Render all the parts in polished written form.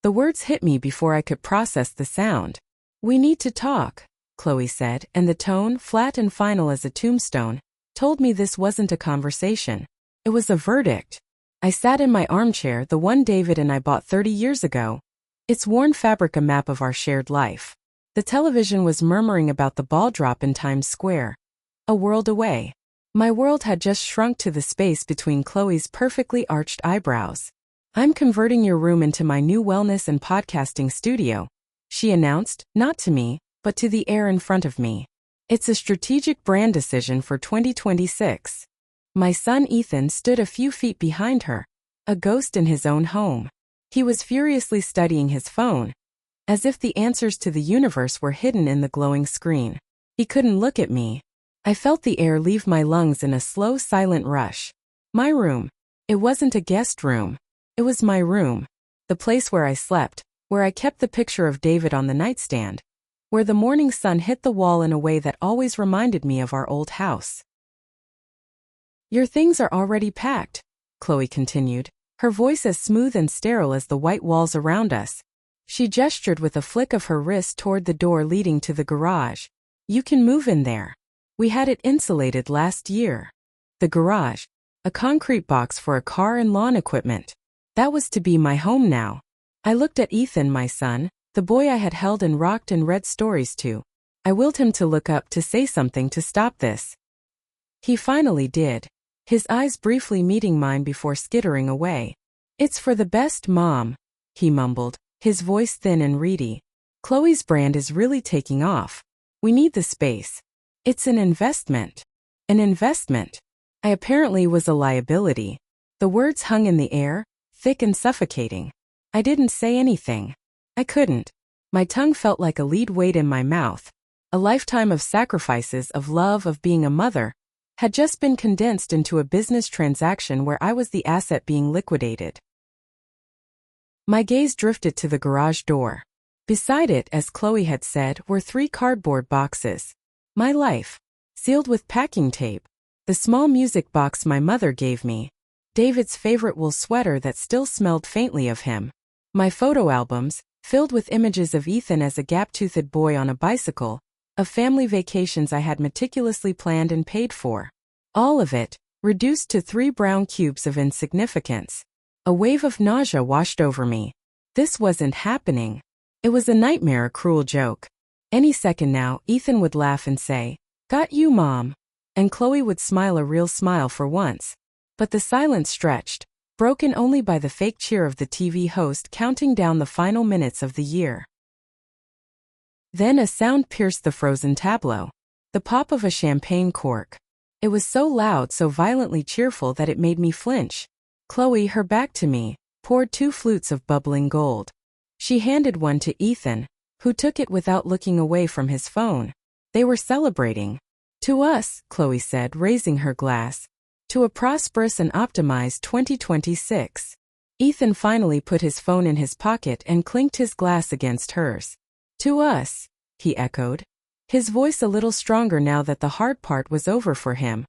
The words hit me before I could process the sound. "We need to talk," Chloe said, and the tone, flat and final as a tombstone, told me this wasn't a conversation. It was a verdict. I sat in my armchair, the one David and I bought 30 years ago. Its worn fabric a map of our shared life. The television was murmuring about the ball drop in Times Square. A world away. My world had just shrunk to the space between Chloe's perfectly arched eyebrows. "I'm converting your room into my new wellness and podcasting studio," she announced, not to me, but to the air in front of me. "It's a strategic brand decision for 2026. My son Ethan stood a few feet behind her, a ghost in his own home. He was furiously studying his phone, as if the answers to the universe were hidden in the glowing screen. He couldn't look at me. I felt the air leave my lungs in a slow, silent rush. My room. It wasn't a guest room. It was my room. The place where I slept, where I kept the picture of David on the nightstand, where the morning sun hit the wall in a way that always reminded me of our old house. "Your things are already packed," Chloe continued, her voice as smooth and sterile as the white walls around us. She gestured with a flick of her wrist toward the door leading to the garage. "You can move in there. We had it insulated last year." The garage. A concrete box for a car and lawn equipment. That was to be my home now. I looked at Ethan, my son, the boy I had held and rocked and read stories to. I willed him to look up, to say something to stop this. He finally did, his eyes briefly meeting mine before skittering away. "It's for the best, Mom," he mumbled, his voice thin and reedy. "Chloe's brand is really taking off. We need the space. It's an investment." An investment. I apparently was a liability. The words hung in the air, thick and suffocating. I didn't say anything. I couldn't. My tongue felt like a lead weight in my mouth. A lifetime of sacrifices, of love, of being a mother, had just been condensed into a business transaction where I was the asset being liquidated. My gaze drifted to the garage door. Beside it, as Chloe had said, were 3 cardboard boxes. My life. Sealed with packing tape. The small music box my mother gave me. David's favorite wool sweater that still smelled faintly of him. My photo albums, filled with images of Ethan as a gap-toothed boy on a bicycle, of family vacations I had meticulously planned and paid for. All of it, reduced to 3 brown cubes of insignificance. A wave of nausea washed over me. This wasn't happening. It was a nightmare, a cruel joke. Any second now, Ethan would laugh and say, "Got you, Mom." And Chloe would smile, a real smile for once. But the silence stretched, broken only by the fake cheer of the TV host counting down the final minutes of the year. Then a sound pierced the frozen tableau. The pop of a champagne cork. It was so loud, so violently cheerful that it made me flinch. Chloe, her back to me, poured 2 flutes of bubbling gold. She handed one to Ethan, who took it without looking away from his phone. They were celebrating. "To us," Chloe said, raising her glass. "To a prosperous and optimized 2026. Ethan finally put his phone in his pocket and clinked his glass against hers. "To us," he echoed, his voice a little stronger now that the hard part was over for him.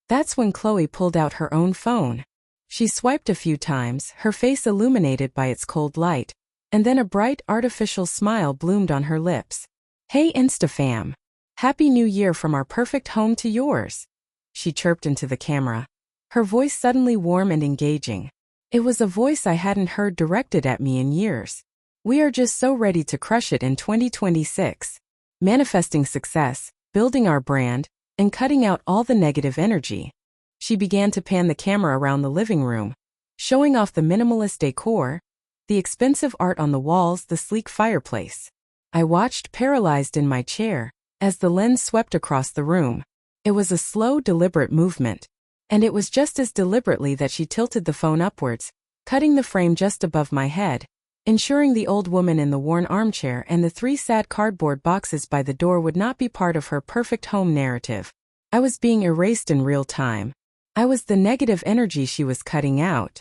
That's when Chloe pulled out her own phone. She swiped a few times, her face illuminated by its cold light, and then a bright artificial smile bloomed on her lips. "Hey Instafam. Happy New Year from our perfect home to yours," she chirped into the camera, her voice suddenly warm and engaging. It was a voice I hadn't heard directed at me in years. "We are just so ready to crush it in 2026. Manifesting success, building our brand, and cutting out all the negative energy." She began to pan the camera around the living room, showing off the minimalist decor, the expensive art on the walls, the sleek fireplace. I watched, paralyzed in my chair, as the lens swept across the room. It was a slow, deliberate movement. And it was just as deliberately that she tilted the phone upwards, cutting the frame just above my head, ensuring the old woman in the worn armchair and the 3 sad cardboard boxes by the door would not be part of her perfect home narrative. I was being erased in real time. I was the negative energy she was cutting out.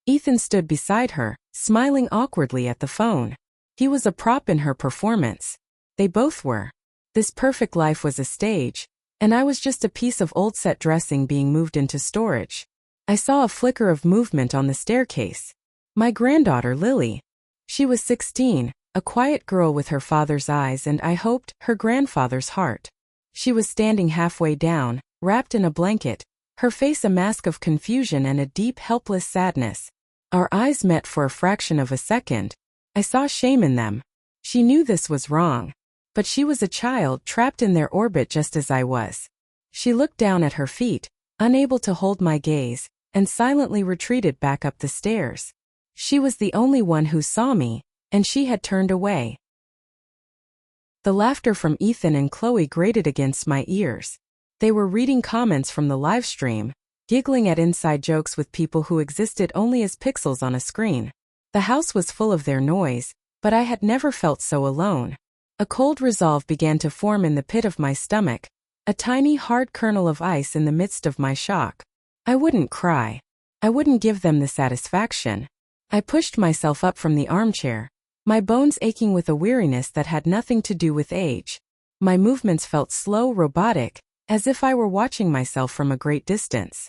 Ethan stood beside her, smiling awkwardly at the phone. He was a prop in her performance. They both were. This perfect life was a stage, and I was just a piece of old set dressing being moved into storage. I saw a flicker of movement on the staircase. My granddaughter Lily. She was 16, a quiet girl with her father's eyes and, I hoped, her grandfather's heart. She was standing halfway down, wrapped in a blanket, her face a mask of confusion and a deep, helpless sadness. Our eyes met for a fraction of a second. I saw shame in them. She knew this was wrong. But she was a child trapped in their orbit just as I was. She looked down at her feet, unable to hold my gaze, and silently retreated back up the stairs. She was the only one who saw me, and she had turned away. The laughter from Ethan and Chloe grated against my ears. They were reading comments from the live stream, giggling at inside jokes with people who existed only as pixels on a screen. The house was full of their noise, but I had never felt so alone. A cold resolve began to form in the pit of my stomach, a tiny hard kernel of ice in the midst of my shock. I wouldn't cry. I wouldn't give them the satisfaction. I pushed myself up from the armchair, my bones aching with a weariness that had nothing to do with age. My movements felt slow, robotic, as if I were watching myself from a great distance.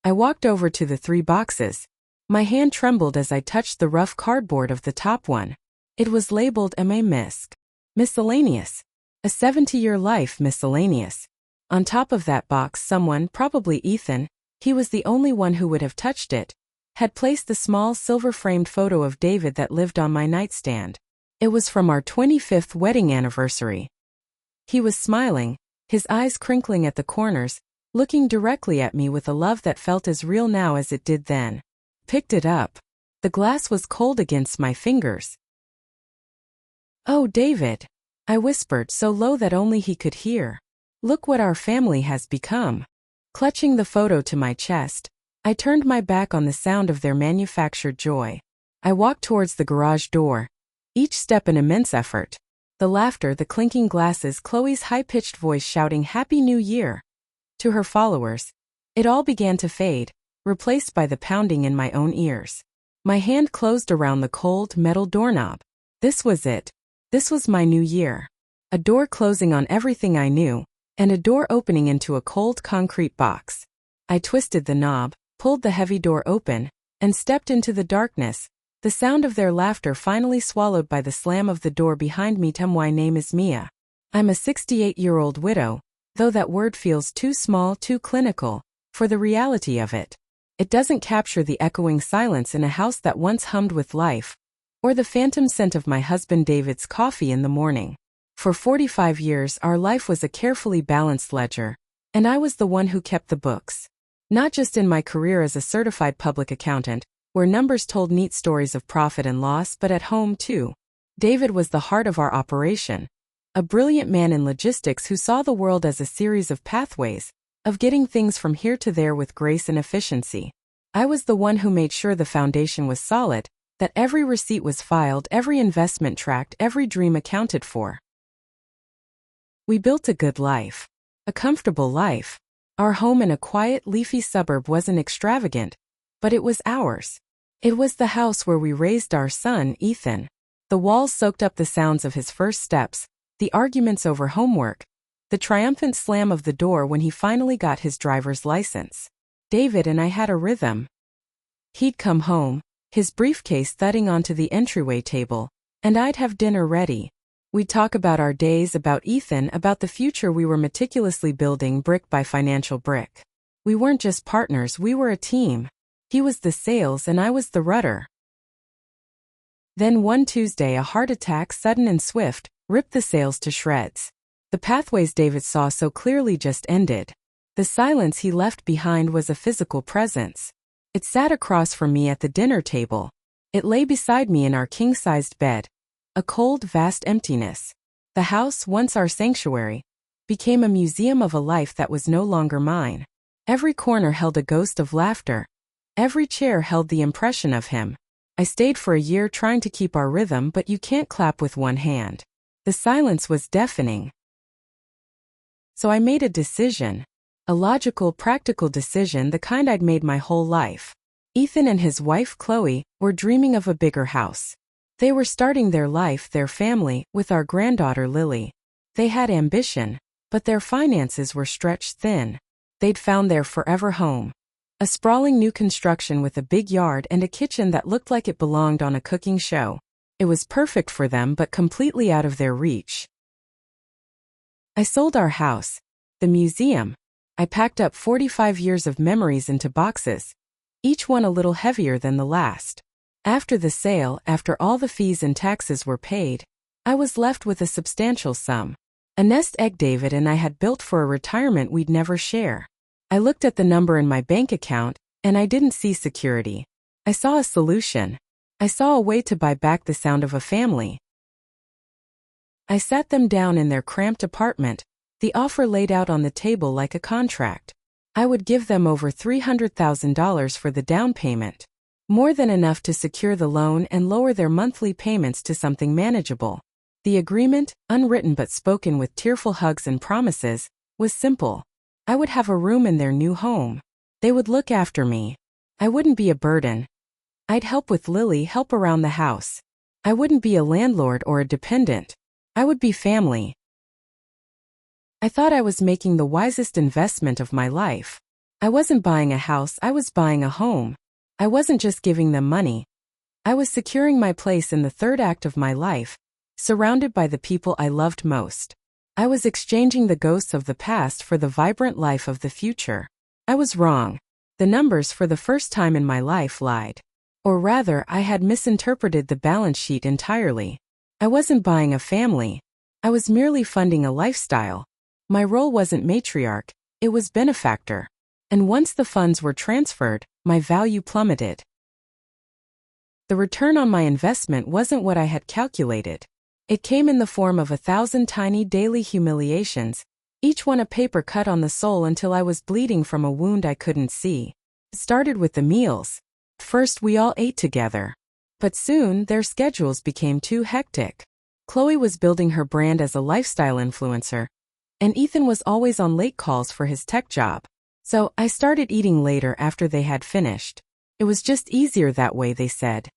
I walked over to the 3 boxes. My hand trembled as I touched the rough cardboard of the top one. It was labeled M.A. Misc. Miscellaneous. A 70-year life miscellaneous. On top of that box someone, probably Ethan, he was the only one who would have touched it, had placed the small silver-framed photo of David that lived on my nightstand. It was from our 25th wedding anniversary. He was smiling, his eyes crinkling at the corners, looking directly at me with a love that felt as real now as it did then. Picked it up. The glass was cold against my fingers. "Oh, David," I whispered so low that only he could hear. "Look what our family has become." Clutching the photo to my chest, I turned my back on the sound of their manufactured joy. I walked towards the garage door, each step an immense effort. The laughter, the clinking glasses, Chloe's high-pitched voice shouting Happy New Year to her followers. It all began to fade, replaced by the pounding in my own ears. My hand closed around the cold, metal doorknob. This was it. This was my new year. A door closing on everything I knew, and a door opening into a cold concrete box. I twisted the knob, pulled the heavy door open, and stepped into the darkness, the sound of their laughter finally swallowed by the slam of the door behind me. My name is Mia. I'm a 68-year-old widow, though that word feels too small, too clinical, for the reality of it. It doesn't capture the echoing silence in a house that once hummed with life, or the phantom scent of my husband David's coffee in the morning. For 45 years our life was a carefully balanced ledger, and I was the one who kept the books. Not just in my career as a certified public accountant, where numbers told neat stories of profit and loss, but at home too. David was the heart of our operation. A brilliant man in logistics who saw the world as a series of pathways, of getting things from here to there with grace and efficiency. I was the one who made sure the foundation was solid, that every receipt was filed, every investment tracked, every dream accounted for. We built a good life. A comfortable life. Our home in a quiet, leafy suburb wasn't extravagant, but it was ours. It was the house where we raised our son, Ethan. The walls soaked up the sounds of his first steps, the arguments over homework, the triumphant slam of the door when he finally got his driver's license. David and I had a rhythm. He'd come home, his briefcase thudding onto the entryway table, and I'd have dinner ready. We'd talk about our days, about Ethan, about the future we were meticulously building brick by financial brick. We weren't just partners, we were a team. He was the sails and I was the rudder. Then one Tuesday a heart attack, sudden and swift, ripped the sails to shreds. The pathways David saw so clearly just ended. The silence he left behind was a physical presence. It sat across from me at the dinner table. It lay beside me in our king-sized bed. A cold, vast emptiness. The house, once our sanctuary, became a museum of a life that was no longer mine. Every corner held a ghost of laughter. Every chair held the impression of him. I stayed for a year trying to keep our rhythm, but you can't clap with one hand. The silence was deafening. So I made a decision. A logical, practical decision, the kind I'd made my whole life. Ethan and his wife Chloe were dreaming of a bigger house. They were starting their life, their family, with our granddaughter Lily. They had ambition, but their finances were stretched thin. They'd found their forever home. A sprawling new construction with a big yard and a kitchen that looked like it belonged on a cooking show. It was perfect for them but completely out of their reach. I sold our house, the museum. I packed up 45 years of memories into boxes, each one a little heavier than the last. After the sale, after all the fees and taxes were paid, I was left with a substantial sum. A nest egg David and I had built for a retirement we'd never share. I looked at the number in my bank account, and I didn't see security. I saw a solution. I saw a way to buy back the sound of a family. I sat them down in their cramped apartment, the offer laid out on the table like a contract. I would give them over $300,000 for the down payment. More than enough to secure the loan and lower their monthly payments to something manageable. The agreement, unwritten but spoken with tearful hugs and promises, was simple. I would have a room in their new home. They would look after me. I wouldn't be a burden. I'd help with Lily, help around the house. I wouldn't be a landlord or a dependent. I would be family. I thought I was making the wisest investment of my life. I wasn't buying a house, I was buying a home. I wasn't just giving them money. I was securing my place in the third act of my life, surrounded by the people I loved most. I was exchanging the ghosts of the past for the vibrant life of the future. I was wrong. The numbers for the first time in my life lied. Or rather, I had misinterpreted the balance sheet entirely. I wasn't buying a family. I was merely funding a lifestyle. My role wasn't matriarch, it was benefactor. And once the funds were transferred, my value plummeted. The return on my investment wasn't what I had calculated. It came in the form of 1,000 tiny daily humiliations, each one a paper cut on the soul until I was bleeding from a wound I couldn't see. It started with the meals. First we all ate together. But soon their schedules became too hectic. Chloe was building her brand as a lifestyle influencer, and Ethan was always on late calls for his tech job. So I started eating later after they had finished. It was just easier that way, they said.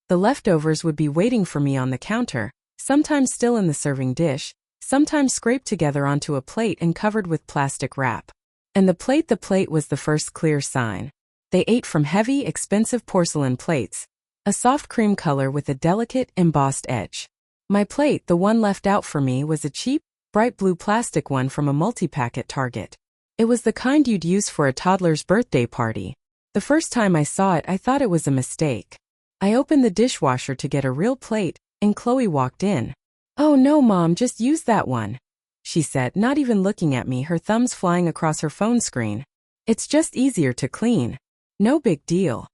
The leftovers would be waiting for me on the counter, sometimes still in the serving dish, sometimes scraped together onto a plate and covered with plastic wrap. And the plate was the first clear sign. They ate from heavy, expensive porcelain plates, a soft cream color with a delicate, embossed edge. My plate, the one left out for me, was a cheap, bright blue plastic one from a multi-pack at Target. It was the kind you'd use for a toddler's birthday party. The first time I saw it, I thought it was a mistake. I opened the dishwasher to get a real plate, and Chloe walked in. "Oh no, Mom, just use that one," she said, not even looking at me, her thumbs flying across her phone screen. "It's just easier to clean. No big deal."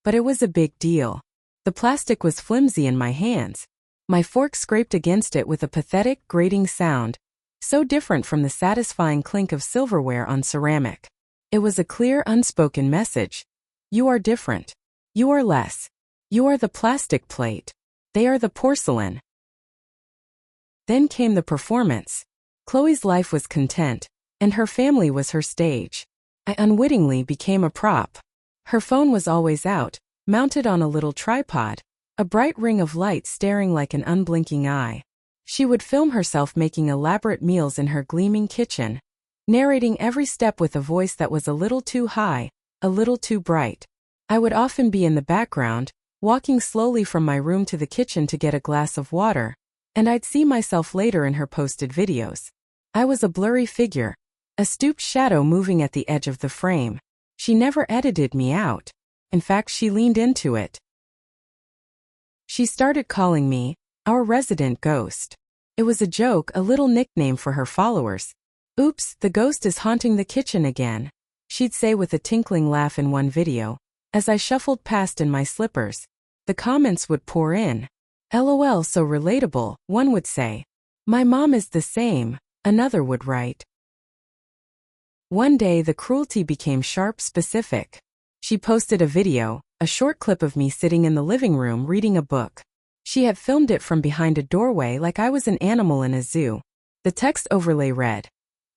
But it was a big deal. The plastic was flimsy in my hands. My fork scraped against it with a pathetic, grating sound, so different from the satisfying clink of silverware on ceramic. It was a clear, unspoken message. You are different. You are less. You are the plastic plate. They are the porcelain. Then came the performance. Chloe's life was content, and her family was her stage. I unwittingly became a prop. Her phone was always out, mounted on a little tripod, a bright ring of light staring like an unblinking eye. She would film herself making elaborate meals in her gleaming kitchen, narrating every step with a voice that was a little too high, a little too bright. I would often be in the background, walking slowly from my room to the kitchen to get a glass of water, and I'd see myself later in her posted videos. I was a blurry figure, a stooped shadow moving at the edge of the frame. She never edited me out. In fact, she leaned into it. She started calling me our resident ghost. It was a joke, a little nickname for her followers. "Oops, the ghost is haunting the kitchen again," she'd say with a tinkling laugh in one video. As I shuffled past in my slippers, the comments would pour in. "LOL, so relatable," one would say. "My mom is the same," another would write. One day the cruelty became sharp, specific. She posted a video, a short clip of me sitting in the living room reading a book. She had filmed it from behind a doorway like I was an animal in a zoo. The text overlay read,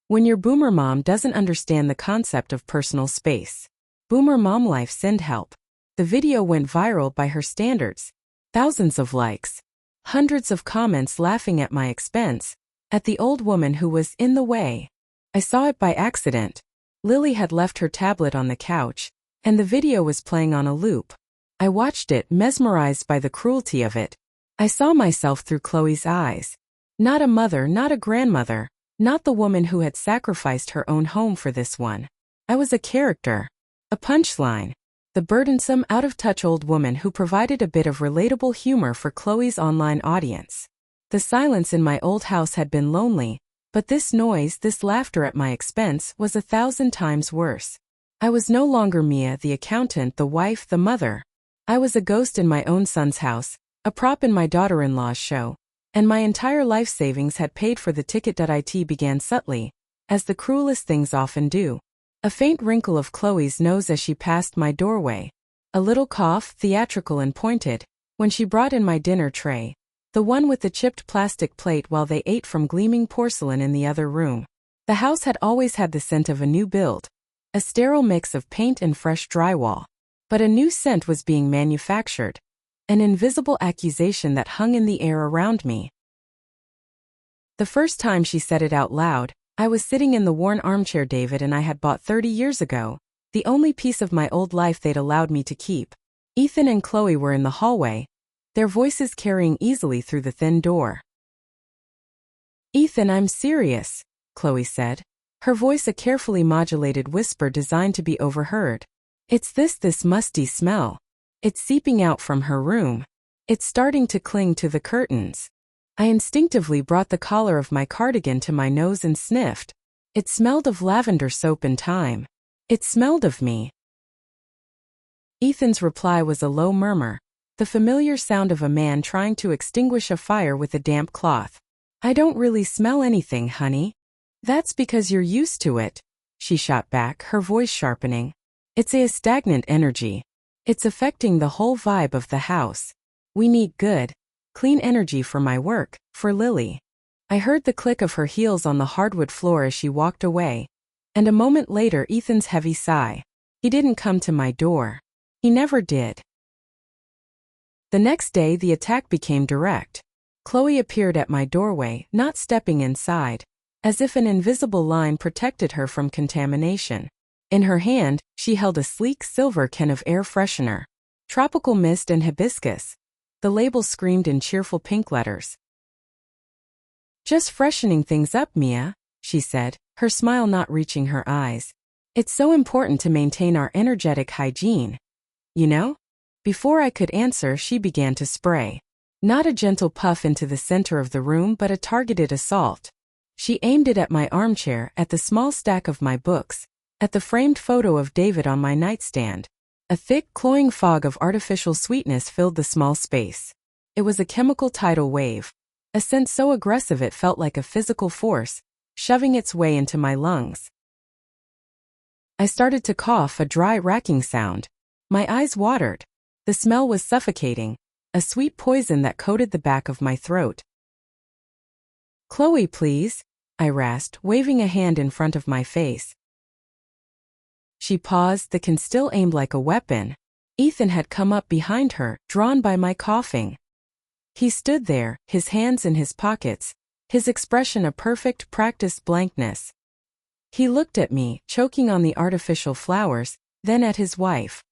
"When your boomer mom doesn't understand the concept of personal space. Boomer mom life, send help." The video went viral by her standards. Thousands of likes. Hundreds of comments laughing at my expense, at the old woman who was in the way. I saw it by accident. Lily had left her tablet on the couch, and the video was playing on a loop. I watched it, mesmerized by the cruelty of it. I saw myself through Chloe's eyes. Not a mother, not a grandmother, not the woman who had sacrificed her own home for this one. I was a character. A punchline. The burdensome, out-of-touch old woman who provided a bit of relatable humor for Chloe's online audience. The silence in my old house had been lonely, but this noise, this laughter at my expense, was 1,000 times worse. I was no longer Mia, the accountant, the wife, the mother. I was a ghost in my own son's house, a prop in my daughter-in-law's show, and my entire life savings had paid for the ticket. It began subtly, as the cruelest things often do. A faint wrinkle of Chloe's nose as she passed my doorway. A little cough, theatrical and pointed, when she brought in my dinner tray, the one with the chipped plastic plate while they ate from gleaming porcelain in the other room. The house had always had the scent of a new build, a sterile mix of paint and fresh drywall. But a new scent was being manufactured, an invisible accusation that hung in the air around me. The first time she said it out loud, I was sitting in the worn armchair David and I had bought 30 years ago, the only piece of my old life they'd allowed me to keep. Ethan and Chloe were in the hallway, their voices carrying easily through the thin door. "Ethan, I'm serious," Chloe said, her voice a carefully modulated whisper designed to be overheard. "It's this musty smell. It's seeping out from her room. It's starting to cling to the curtains." I instinctively brought the collar of my cardigan to my nose and sniffed. It smelled of lavender soap and thyme. It smelled of me. Ethan's reply was a low murmur, the familiar sound of a man trying to extinguish a fire with a damp cloth. "I don't really smell anything, honey." "That's because you're used to it," she shot back, her voice sharpening. "It's a stagnant energy. It's affecting the whole vibe of the house. We need good, clean energy for my work, for Lily." I heard the click of her heels on the hardwood floor as she walked away, and a moment later Ethan's heavy sigh. He didn't come to my door. He never did. The next day the attack became direct. Chloe appeared at my doorway, not stepping inside, as if an invisible line protected her from contamination. In her hand, she held a sleek silver can of air freshener. Tropical mist and hibiscus. The label screamed in cheerful pink letters. "Just freshening things up, Mia," she said, her smile not reaching her eyes. "It's so important to maintain our energetic hygiene. You know?" Before I could answer, she began to spray. Not a gentle puff into the center of the room, but a targeted assault. She aimed it at my armchair, at the small stack of my books, at the framed photo of David on my nightstand. A thick, cloying fog of artificial sweetness filled the small space. It was a chemical tidal wave, a scent so aggressive it felt like a physical force, shoving its way into my lungs. I started to cough, a dry, racking sound. My eyes watered. The smell was suffocating, a sweet poison that coated the back of my throat. "Chloe, please," I rasped, waving a hand in front of my face. She paused, the can still aimed like a weapon. Ethan had come up behind her, drawn by my coughing. He stood there, his hands in his pockets, his expression a perfect, practiced blankness. He looked at me, choking on the artificial flowers, then at his wife.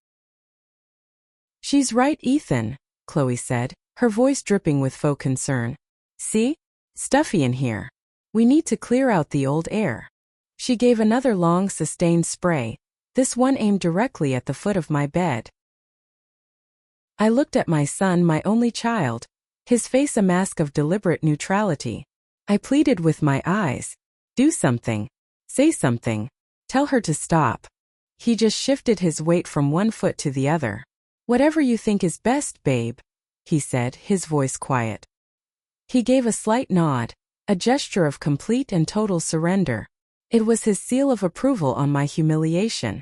"She's right, Ethan," Chloe said, her voice dripping with faux concern. "See? Stuffy in here. We need to clear out the old air." She gave another long, sustained spray, this one aimed directly at the foot of my bed. I looked at my son, my only child, his face a mask of deliberate neutrality. I pleaded with my eyes. "Do something. Say something. Tell her to stop." He just shifted his weight from one foot to the other. "Whatever you think is best, babe," he said, his voice quiet. He gave a slight nod, a gesture of complete and total surrender. It was his seal of approval on my humiliation.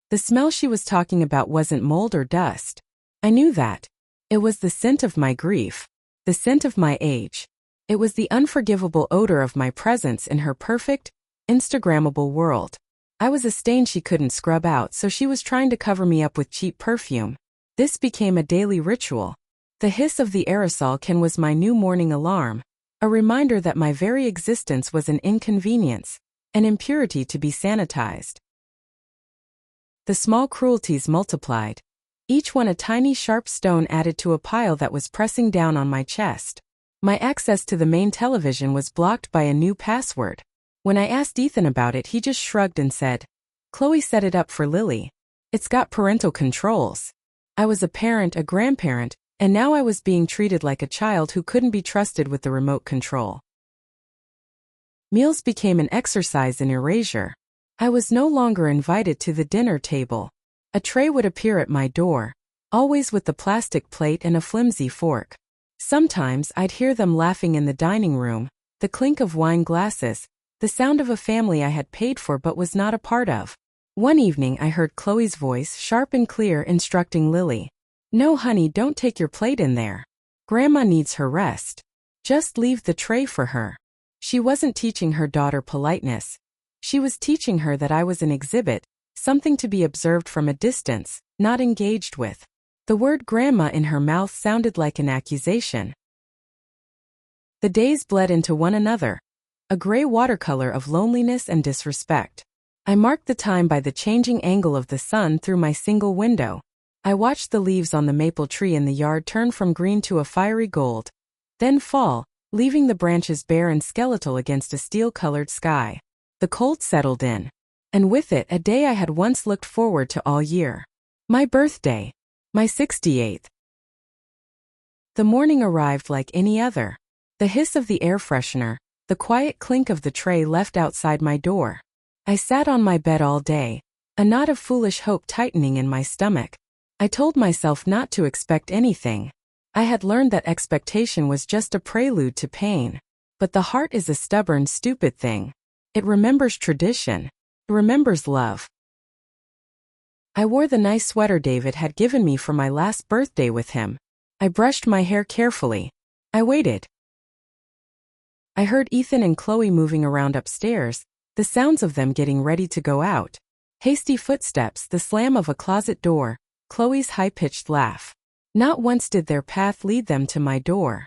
The smell she was talking about wasn't mold or dust. I knew that. It was the scent of my grief, the scent of my age. It was the unforgivable odor of my presence in her perfect, Instagrammable world. I was a stain she couldn't scrub out, so she was trying to cover me up with cheap perfume. This became a daily ritual. The hiss of the aerosol can was my new morning alarm, a reminder that my very existence was an inconvenience, an impurity to be sanitized. The small cruelties multiplied, each one a tiny sharp stone added to a pile that was pressing down on my chest. My access to the main television was blocked by a new password. When I asked Ethan about it, he just shrugged and said, "Chloe set it up for Lily. It's got parental controls." I was a parent, a grandparent, and now I was being treated like a child who couldn't be trusted with the remote control. Meals became an exercise in erasure. I was no longer invited to the dinner table. A tray would appear at my door, always with the plastic plate and a flimsy fork. Sometimes I'd hear them laughing in the dining room, the clink of wine glasses, the sound of a family I had paid for but was not a part of. One evening I heard Chloe's voice, sharp and clear, instructing Lily, "No, honey, don't take your plate in there. Grandma needs her rest. Just leave the tray for her." She wasn't teaching her daughter politeness. She was teaching her that I was an exhibit, something to be observed from a distance, not engaged with. The word grandma in her mouth sounded like an accusation. The days bled into one another, a gray watercolor of loneliness and disrespect. I marked the time by the changing angle of the sun through my single window. I watched the leaves on the maple tree in the yard turn from green to a fiery gold, then fall, leaving the branches bare and skeletal against a steel-colored sky. The cold settled in, and with it a day I had once looked forward to all year. My birthday. My 68th. The morning arrived like any other. The hiss of the air freshener, the quiet clink of the tray left outside my door. I sat on my bed all day, a knot of foolish hope tightening in my stomach. I told myself not to expect anything. I had learned that expectation was just a prelude to pain. But the heart is a stubborn, stupid thing. It remembers tradition. It remembers love. I wore the nice sweater David had given me for my last birthday with him. I brushed my hair carefully. I waited. I heard Ethan and Chloe moving around upstairs, the sounds of them getting ready to go out. Hasty footsteps, the slam of a closet door, Chloe's high-pitched laugh. Not once did their path lead them to my door.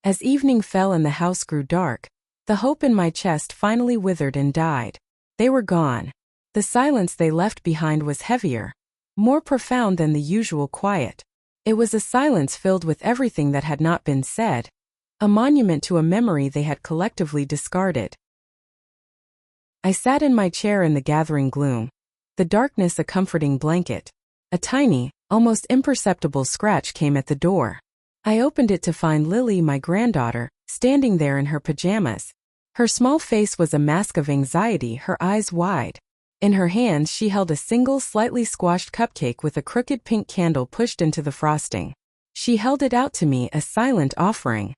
As evening fell and the house grew dark, the hope in my chest finally withered and died. They were gone. The silence they left behind was heavier, more profound than the usual quiet. It was a silence filled with everything that had not been said, a monument to a memory they had collectively discarded. I sat in my chair in the gathering gloom, the darkness a comforting blanket. A tiny, almost imperceptible scratch came at the door. I opened it to find Lily, my granddaughter, standing there in her pajamas. Her small face was a mask of anxiety, her eyes wide. In her hands she held a single slightly squashed cupcake with a crooked pink candle pushed into the frosting. She held it out to me, a silent offering.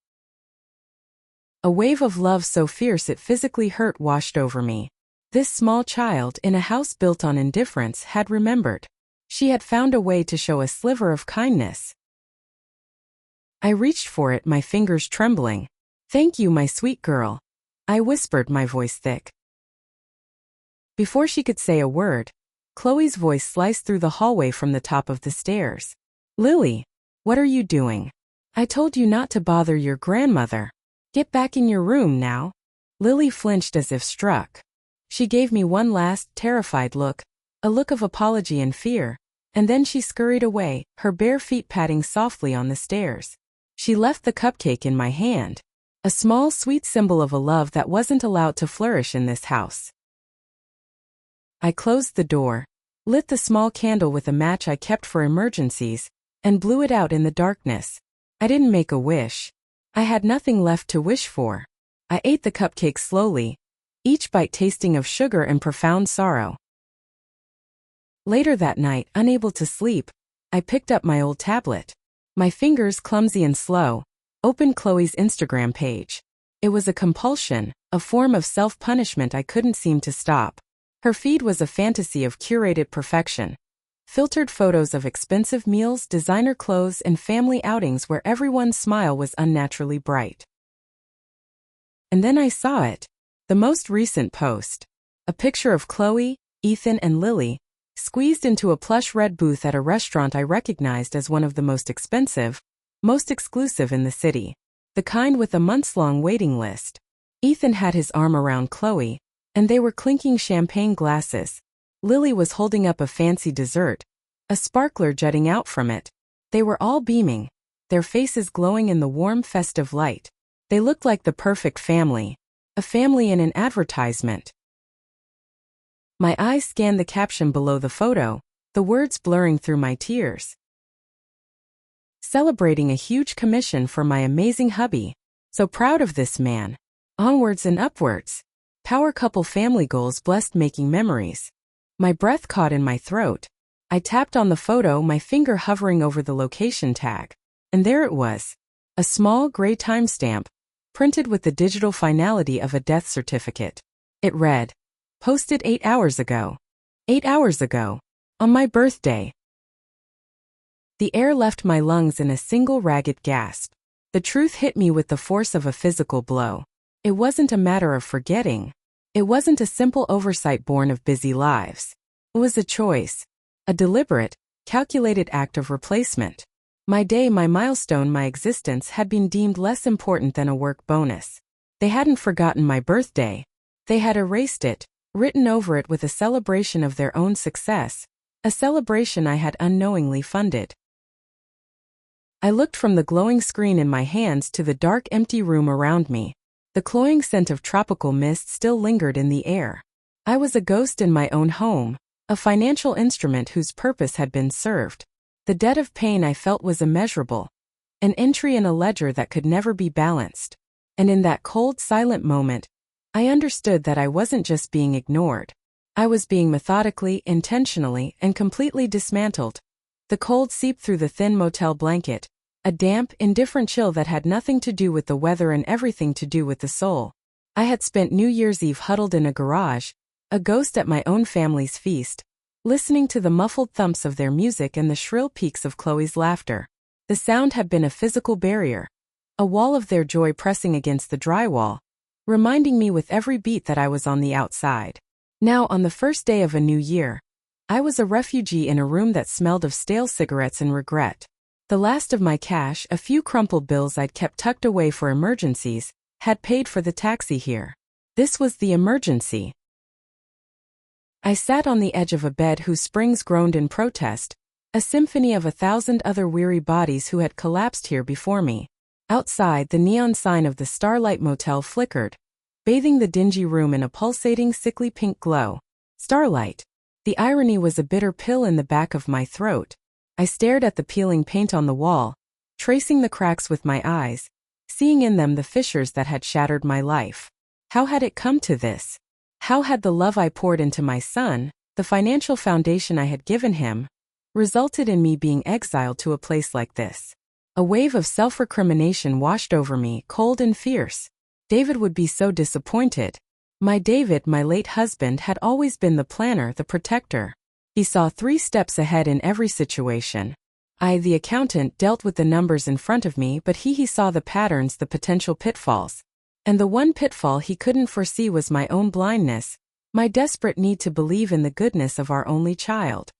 A wave of love so fierce it physically hurt washed over me. This small child, in a house built on indifference, had remembered. She had found a way to show a sliver of kindness. I reached for it, my fingers trembling. "Thank you, my sweet girl," I whispered, my voice thick. Before she could say a word, Chloe's voice sliced through the hallway from the top of the stairs. "Lily, what are you doing? I told you not to bother your grandmother. Get back in your room now." Lily flinched as if struck. She gave me one last, terrified look, a look of apology and fear, and then she scurried away, her bare feet padding softly on the stairs. She left the cupcake in my hand, a small, sweet symbol of a love that wasn't allowed to flourish in this house. I closed the door, lit the small candle with a match I kept for emergencies, and blew it out in the darkness. I didn't make a wish. I had nothing left to wish for. I ate the cupcake slowly, each bite tasting of sugar and profound sorrow. Later that night, unable to sleep, I picked up my old tablet. My fingers, clumsy and slow, opened Chloe's Instagram page. It was a compulsion, a form of self-punishment I couldn't seem to stop. Her feed was a fantasy of curated perfection. Filtered photos of expensive meals, designer clothes, and family outings where everyone's smile was unnaturally bright. And then I saw it. The most recent post. A picture of Chloe, Ethan, and Lily, squeezed into a plush red booth at a restaurant I recognized as one of the most expensive, most exclusive in the city. The kind with a months-long waiting list. Ethan had his arm around Chloe, and they were clinking champagne glasses. Lily was holding up a fancy dessert, a sparkler jutting out from it. They were all beaming, their faces glowing in the warm festive light. They looked like the perfect family, a family in an advertisement. My eyes scanned the caption below the photo, the words blurring through my tears. Celebrating a huge commission for my amazing hubby. So proud of this man. Onwards and upwards. Power couple family goals blessed making memories. My breath caught in my throat. I tapped on the photo, my finger hovering over the location tag. And there it was. A small gray timestamp, printed with the digital finality of a death certificate. It read, "Posted 8 hours ago. 8 hours ago. On my birthday." The air left my lungs in a single ragged gasp. The truth hit me with the force of a physical blow. It wasn't a matter of forgetting. It wasn't a simple oversight born of busy lives. It was a choice. A deliberate, calculated act of replacement. My day, my milestone, my existence had been deemed less important than a work bonus. They hadn't forgotten my birthday. They had erased it, written over it with a celebration of their own success, a celebration I had unknowingly funded. I looked from the glowing screen in my hands to the dark, empty room around me. The cloying scent of tropical mist still lingered in the air. I was a ghost in my own home, a financial instrument whose purpose had been served. The debt of pain I felt was immeasurable, an entry in a ledger that could never be balanced. And in that cold, silent moment, I understood that I wasn't just being ignored. I was being methodically, intentionally, and completely dismantled. The cold seeped through the thin motel blanket, a damp, indifferent chill that had nothing to do with the weather and everything to do with the soul. I had spent New Year's Eve huddled in a garage, a ghost at my own family's feast, listening to the muffled thumps of their music and the shrill peaks of Chloe's laughter. The sound had been a physical barrier, a wall of their joy pressing against the drywall, reminding me with every beat that I was on the outside. Now, on the first day of a new year, I was a refugee in a room that smelled of stale cigarettes and regret. The last of my cash, a few crumpled bills I'd kept tucked away for emergencies, had paid for the taxi here. This was the emergency. I sat on the edge of a bed whose springs groaned in protest, a symphony of 1,000 other weary bodies who had collapsed here before me. Outside, the neon sign of the Starlight Motel flickered, bathing the dingy room in a pulsating, sickly pink glow. Starlight. The irony was a bitter pill in the back of my throat. I stared at the peeling paint on the wall, tracing the cracks with my eyes, seeing in them the fissures that had shattered my life. How had it come to this? How had the love I poured into my son, the financial foundation I had given him, resulted in me being exiled to a place like this? A wave of self-recrimination washed over me, cold and fierce. David would be so disappointed. My David, my late husband, had always been the planner, the protector. He saw 3 steps ahead in every situation. I, the accountant, dealt with the numbers in front of me, but he saw the patterns, the potential pitfalls. And the one pitfall he couldn't foresee was my own blindness, my desperate need to believe in the goodness of our only child.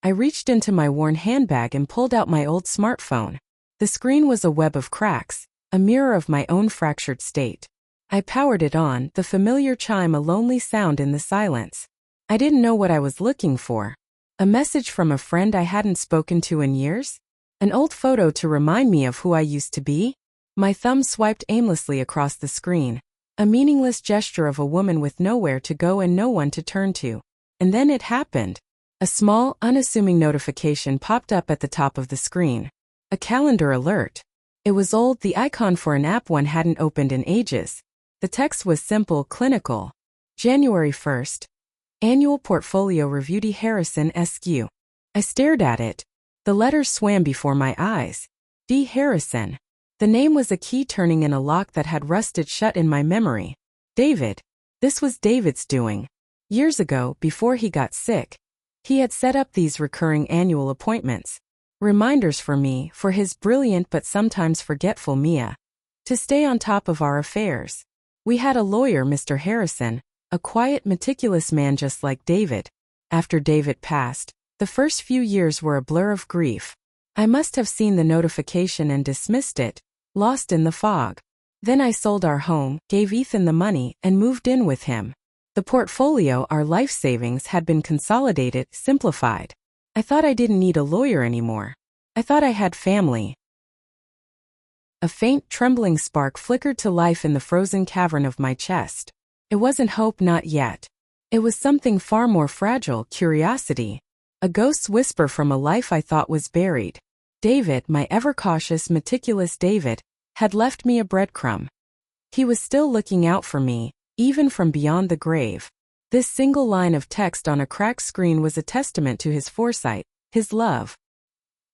I reached into my worn handbag and pulled out my old smartphone. The screen was a web of cracks, a mirror of my own fractured state. I powered it on, the familiar chime a lonely sound in the silence. I didn't know what I was looking for. A message from a friend I hadn't spoken to in years? An old photo to remind me of who I used to be? My thumb swiped aimlessly across the screen, a meaningless gesture of a woman with nowhere to go and no one to turn to. And then it happened. A small, unassuming notification popped up at the top of the screen. A calendar alert. It was old, the icon for an app one hadn't opened in ages. The text was simple, clinical. January 1st. Annual Portfolio Review. D. Harrison, SQ. I stared at it. The letters swam before my eyes. D. Harrison. The name was a key turning in a lock that had rusted shut in my memory. David. This was David's doing. Years ago, before he got sick, he had set up these recurring annual appointments. Reminders for me, for his brilliant but sometimes forgetful Mia, to stay on top of our affairs. We had a lawyer, Mr. Harrison, a quiet, meticulous man just like David. After David passed, the first few years were a blur of grief. I must have seen the notification and dismissed it, lost in the fog. Then I sold our home, gave Ethan the money, and moved in with him. The portfolio, our life savings, had been consolidated, simplified. I thought I didn't need a lawyer anymore. I thought I had family. A faint, trembling spark flickered to life in the frozen cavern of my chest. It wasn't hope, not yet. It was something far more fragile, curiosity. A ghost's whisper from a life I thought was buried. David, my ever-cautious, meticulous David, had left me a breadcrumb. He was still looking out for me, even from beyond the grave. This single line of text on a cracked screen was a testament to his foresight, his love.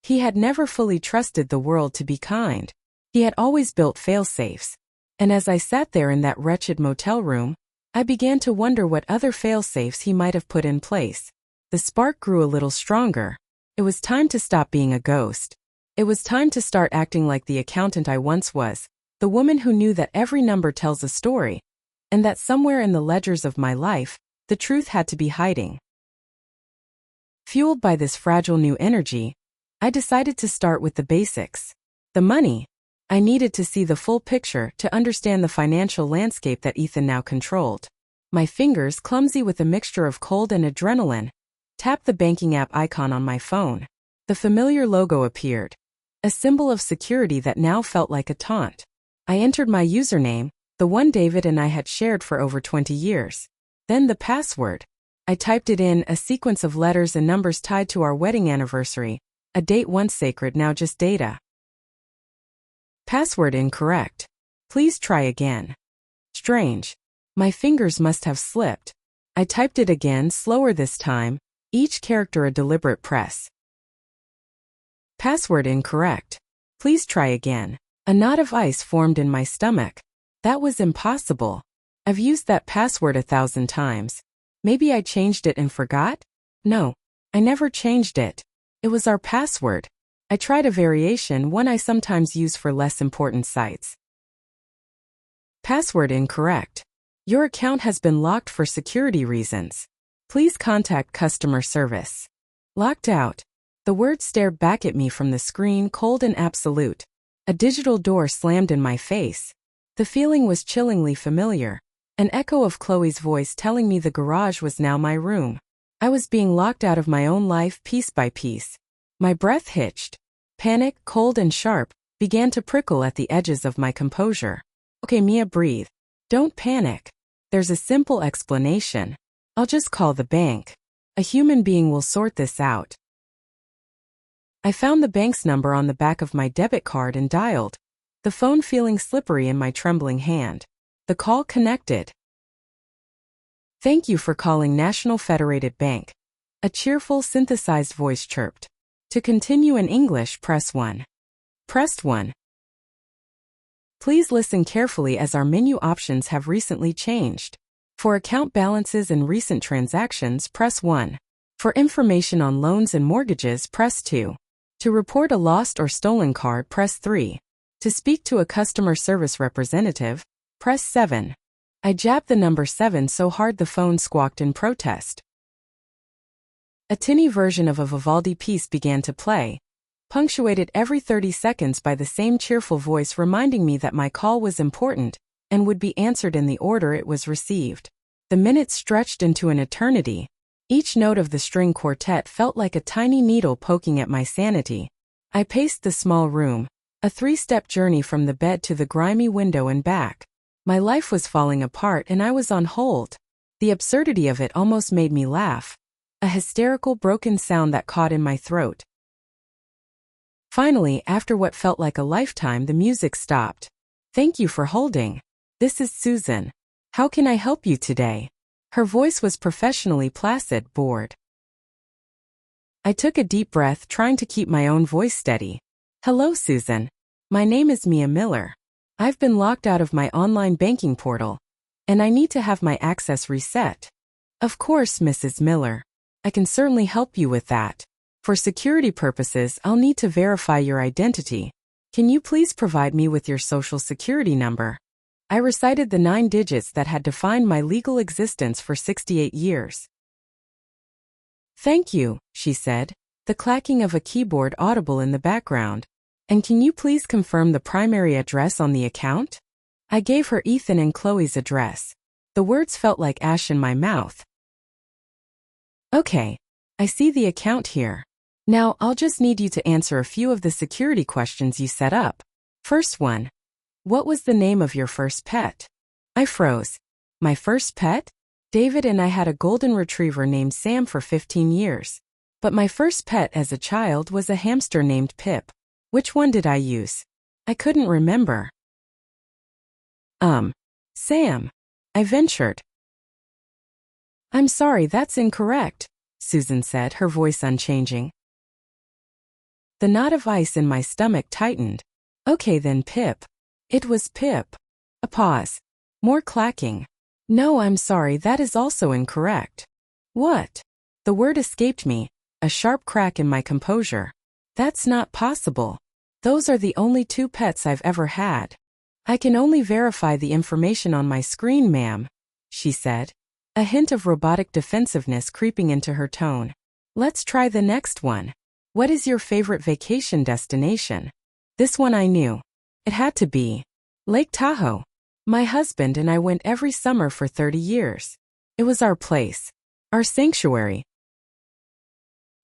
He had never fully trusted the world to be kind. He had always built fail-safes. And as I sat there in that wretched motel room, I began to wonder what other fail-safes he might have put in place. The spark grew a little stronger. It was time to stop being a ghost. It was time to start acting like the accountant I once was, the woman who knew that every number tells a story, and that somewhere in the ledgers of my life, the truth had to be hiding. Fueled by this fragile new energy, I decided to start with the basics. The money. I needed to see the full picture to understand the financial landscape that Ethan now controlled. My fingers, clumsy with a mixture of cold and adrenaline, tapped the banking app icon on my phone. The familiar logo appeared, a symbol of security that now felt like a taunt. I entered my username, the one David and I had shared for over 20 years. Then the password. I typed it in, a sequence of letters and numbers tied to our wedding anniversary, a date once sacred, now just data. Password incorrect. Please try again. Strange. My fingers must have slipped. I typed it again, slower this time, each character a deliberate press. Password incorrect. Please try again. A knot of ice formed in my stomach. That was impossible. I've used that password 1,000 times. Maybe I changed it and forgot? No, I never changed it. It was our password. I tried a variation, one I sometimes use for less important sites. Password incorrect. Your account has been locked for security reasons. Please contact customer service. Locked out. The words stared back at me from the screen, cold and absolute. A digital door slammed in my face. The feeling was chillingly familiar. An echo of Chloe's voice telling me the garage was now my room. I was being locked out of my own life piece by piece. My breath hitched. Panic, cold and sharp, began to prickle at the edges of my composure. Okay, Mia, breathe. Don't panic. There's a simple explanation. I'll just call the bank. A human being will sort this out. I found the bank's number on the back of my debit card and dialed, the phone feeling slippery in my trembling hand. The call connected. Thank you for calling National Federated Bank. A cheerful, synthesized voice chirped. To continue in English, press 1. Pressed 1. Please listen carefully as our menu options have recently changed. For account balances and recent transactions, press 1. For information on loans and mortgages, press 2. To report a lost or stolen card, press 3. To speak to a customer service representative, press 7. I jabbed the number 7 so hard the phone squawked in protest. A tinny version of a Vivaldi piece began to play, punctuated every 30 seconds by the same cheerful voice reminding me that my call was important and would be answered in the order it was received. The minutes stretched into an eternity. Each note of the string quartet felt like a tiny needle poking at my sanity. I paced the small room, a 3-step journey from the bed to the grimy window and back. My life was falling apart and I was on hold. The absurdity of it almost made me laugh. A hysterical broken sound that caught in my throat. Finally, after what felt like a lifetime, the music stopped. Thank you for holding. This is Susan. How can I help you today? Her voice was professionally placid, bored. I took a deep breath, trying to keep my own voice steady. Hello, Susan. My name is Mia Miller. I've been locked out of my online banking portal, and I need to have my access reset. Of course, Mrs. Miller. I can certainly help you with that. For security purposes, I'll need to verify your identity. Can you please provide me with your social security number? I recited the 9 digits that had defined my legal existence for 68 years. Thank you, she said, the clacking of a keyboard audible in the background. And can you please confirm the primary address on the account? I gave her Ethan and Chloe's address. The words felt like ash in my mouth. Okay, I see the account here. Now I'll just need you to answer a few of the security questions you set up. First one. What was the name of your first pet? I froze. My first pet? David and I had a golden retriever named Sam for 15 years. But my first pet as a child was a hamster named Pip. Which one did I use? I couldn't remember. Sam. I ventured. I'm sorry, that's incorrect, Susan said, her voice unchanging. The knot of ice in my stomach tightened. Okay then, Pip. It was Pip. A pause. More clacking. No, I'm sorry, that is also incorrect. What? The word escaped me, a sharp crack in my composure. That's not possible. Those are the only 2 pets I've ever had. I can only verify the information on my screen, ma'am, she said, a hint of robotic defensiveness creeping into her tone. Let's try the next one. What is your favorite vacation destination? This one I knew. It had to be Lake Tahoe. My husband and I went every summer for 30 years. It was our place. Our sanctuary.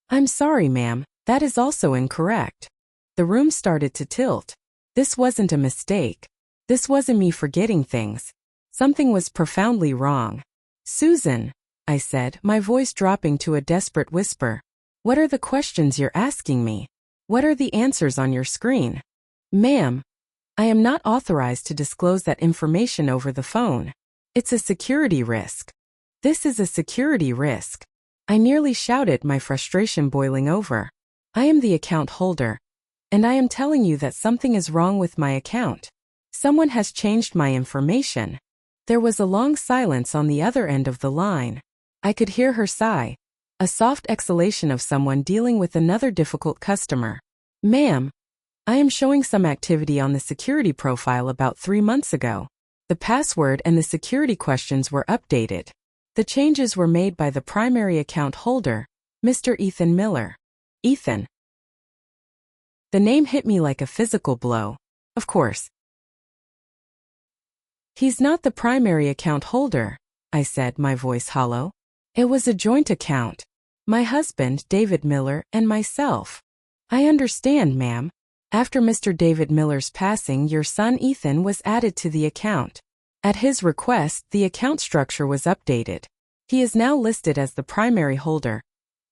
I'm sorry, ma'am, that is also incorrect. The room started to tilt. This wasn't a mistake. This wasn't me forgetting things. Something was profoundly wrong. Susan, I said, my voice dropping to a desperate whisper. What are the questions you're asking me? What are the answers on your screen? Ma'am, I am not authorized to disclose that information over the phone. It's a security risk. This is a security risk. I nearly shouted, my frustration boiling over. I am the account holder. And I am telling you that something is wrong with my account. Someone has changed my information. There was a long silence on the other end of the line. I could hear her sigh. A soft exhalation of someone dealing with another difficult customer. Ma'am, I am showing some activity on the security profile about 3 months ago. The password and the security questions were updated. The changes were made by the primary account holder, Mr. Ethan Miller. Ethan. The name hit me like a physical blow. Of course. He's not the primary account holder, I said, my voice hollow. It was a joint account. My husband, David Miller, and myself. I understand, ma'am. After Mr. David Miller's passing, your son Ethan was added to the account. At his request, the account structure was updated. He is now listed as the primary holder.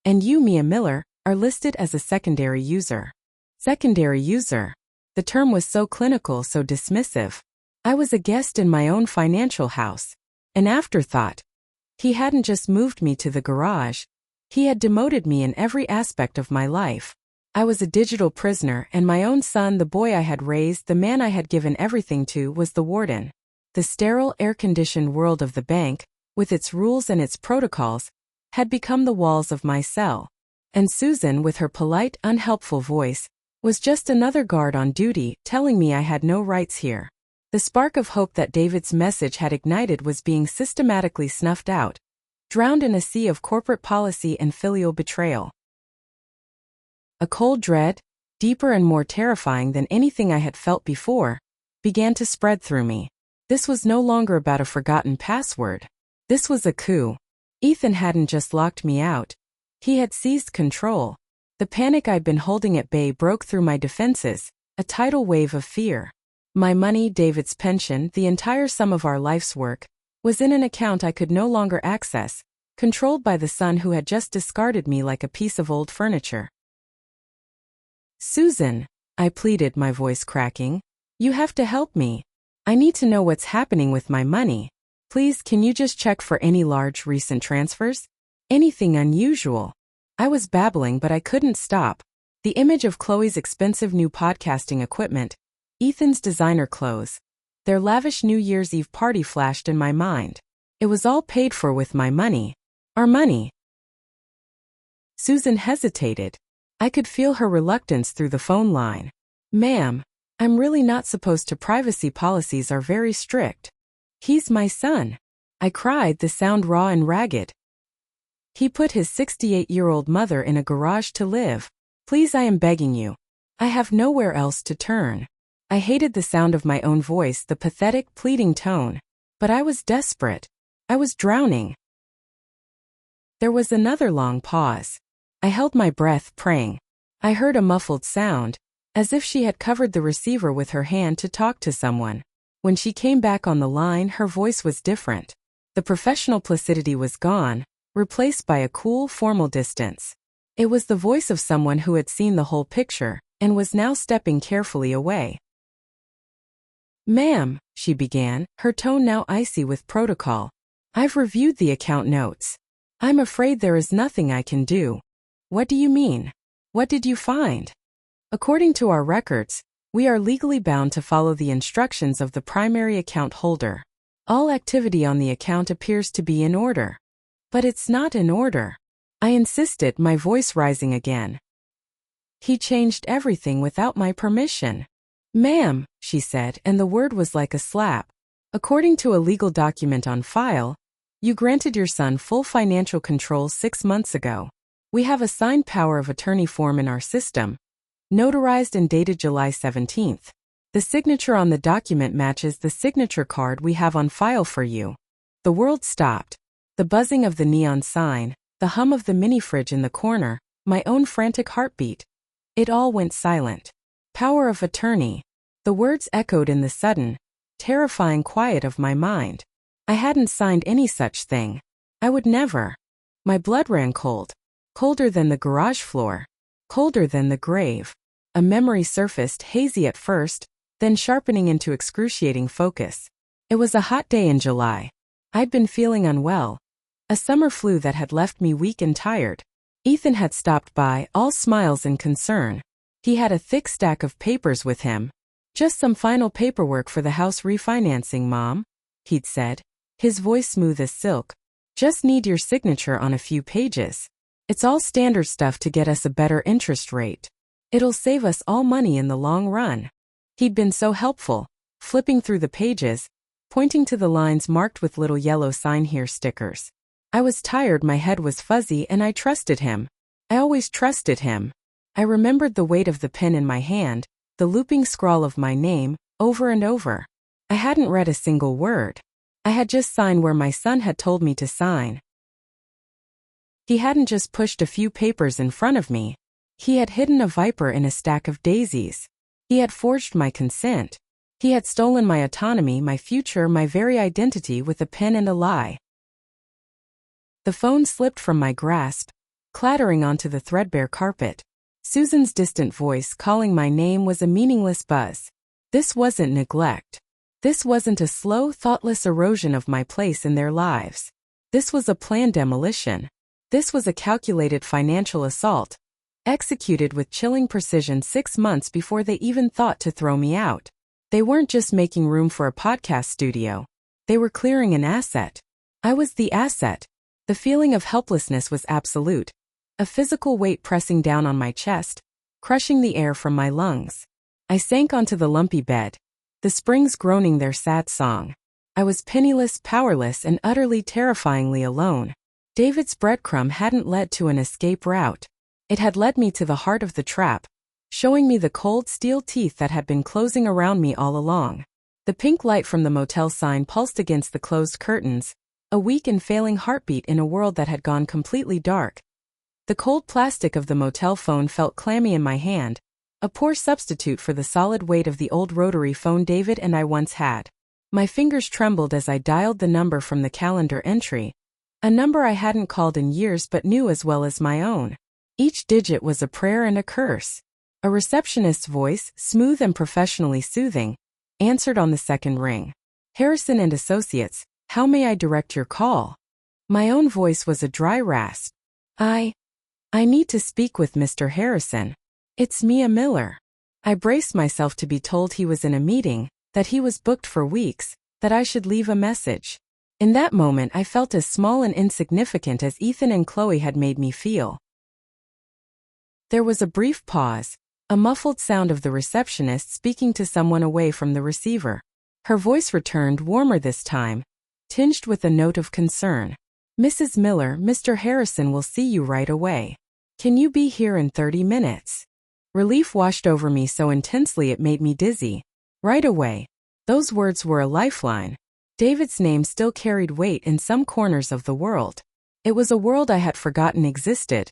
And you, Mia Miller, are listed as a secondary user. Secondary user. The term was so clinical, so dismissive. I was a guest in my own financial house. An afterthought. He hadn't just moved me to the garage. He had demoted me in every aspect of my life. I was a digital prisoner, and my own son, the boy I had raised, the man I had given everything to, was the warden. The sterile, air-conditioned world of the bank, with its rules and its protocols, had become the walls of my cell. And Susan, with her polite, unhelpful voice, was just another guard on duty, telling me I had no rights here. The spark of hope that David's message had ignited was being systematically snuffed out, drowned in a sea of corporate policy and filial betrayal. A cold dread, deeper and more terrifying than anything I had felt before, began to spread through me. This was no longer about a forgotten password. This was a coup. Ethan hadn't just locked me out. He had seized control. The panic I'd been holding at bay broke through my defenses, a tidal wave of fear. My money, David's pension, the entire sum of our life's work, was in an account I could no longer access, controlled by the son who had just discarded me like a piece of old furniture. Susan, I pleaded, my voice cracking, you have to help me. I need to know what's happening with my money. Please, can you just check for any large recent transfers? Anything unusual? I was babbling, but I couldn't stop. The image of Chloe's expensive new podcasting equipment, Ethan's designer clothes, their lavish New Year's Eve party flashed in my mind. It was all paid for with my money. Our money. Susan hesitated. I could feel her reluctance through the phone line. Ma'am, I'm really not supposed to. Privacy policies are very strict. He's my son. I cried, the sound raw and ragged. He put his 68-year-old mother in a garage to live. Please, I am begging you. I have nowhere else to turn. I hated the sound of my own voice, the pathetic, pleading tone. But I was desperate. I was drowning. There was another long pause. I held my breath, praying. I heard a muffled sound, as if she had covered the receiver with her hand to talk to someone. When she came back on the line, her voice was different. The professional placidity was gone, replaced by a cool, formal distance. It was the voice of someone who had seen the whole picture, and was now stepping carefully away. "Ma'am," she began, her tone now icy with protocol. "I've reviewed the account notes. I'm afraid there is nothing I can do." "What do you mean? What did you find?" "According to our records, we are legally bound to follow the instructions of the primary account holder. All activity on the account appears to be in order." "But it's not in order," I insisted, my voice rising again. "He changed everything without my permission." "Ma'am," she said, and the word was like a slap. "According to a legal document on file, you granted your son full financial control 6 months ago. We have a signed power of attorney form in our system, notarized and dated July 17th. The signature on the document matches the signature card we have on file for you." The world stopped. The buzzing of the neon sign, the hum of the mini-fridge in the corner, my own frantic heartbeat. It all went silent. Power of attorney. The words echoed in the sudden, terrifying quiet of my mind. I hadn't signed any such thing. I would never. My blood ran cold. Colder than the garage floor. Colder than the grave. A memory surfaced, hazy at first, then sharpening into excruciating focus. It was a hot day in July. I'd been feeling unwell. A summer flu that had left me weak and tired. Ethan had stopped by, all smiles and concern. He had a thick stack of papers with him. "Just some final paperwork for the house refinancing, Mom," he'd said, his voice smooth as silk. "Just need your signature on a few pages. It's all standard stuff to get us a better interest rate. It'll save us all money in the long run." He'd been so helpful, flipping through the pages, pointing to the lines marked with little yellow "Sign Here" stickers. I was tired, my head was fuzzy, and I trusted him. I always trusted him. I remembered the weight of the pen in my hand, the looping scrawl of my name, over and over. I hadn't read a single word. I had just signed where my son had told me to sign. He hadn't just pushed a few papers in front of me. He had hidden a viper in a stack of daisies. He had forged my consent. He had stolen my autonomy, my future, my very identity with a pen and a lie. The phone slipped from my grasp, clattering onto the threadbare carpet. Susan's distant voice calling my name was a meaningless buzz. This wasn't neglect. This wasn't a slow, thoughtless erosion of my place in their lives. This was a planned demolition. This was a calculated financial assault, executed with chilling precision 6 months before they even thought to throw me out. They weren't just making room for a podcast studio. They were clearing an asset. I was the asset. The feeling of helplessness was absolute. A physical weight pressing down on my chest, crushing the air from my lungs. I sank onto the lumpy bed, the springs groaning their sad song. I was penniless, powerless, and utterly terrifyingly alone. David's breadcrumb hadn't led to an escape route. It had led me to the heart of the trap, showing me the cold steel teeth that had been closing around me all along. The pink light from the motel sign pulsed against the closed curtains, a weak and failing heartbeat in a world that had gone completely dark. The cold plastic of the motel phone felt clammy in my hand, a poor substitute for the solid weight of the old rotary phone David and I once had. My fingers trembled as I dialed the number from the calendar entry, a number I hadn't called in years but knew as well as my own. Each digit was a prayer and a curse. A receptionist's voice, smooth and professionally soothing, answered on the second ring. "Harrison and Associates, how may I direct your call?" My own voice was a dry rasp. I need to speak with Mr. Harrison. It's Mia Miller." I braced myself to be told he was in a meeting, that he was booked for weeks, that I should leave a message. In that moment I felt as small and insignificant as Ethan and Chloe had made me feel. There was a brief pause, a muffled sound of the receptionist speaking to someone away from the receiver. Her voice returned, warmer this time, tinged with a note of concern. "Mrs. Miller, Mr. Harrison will see you right away. Can you be here in 30 minutes? Relief washed over me so intensely it made me dizzy. Right away. Those words were a lifeline. David's name still carried weight in some corners of the world. It was a world I had forgotten existed.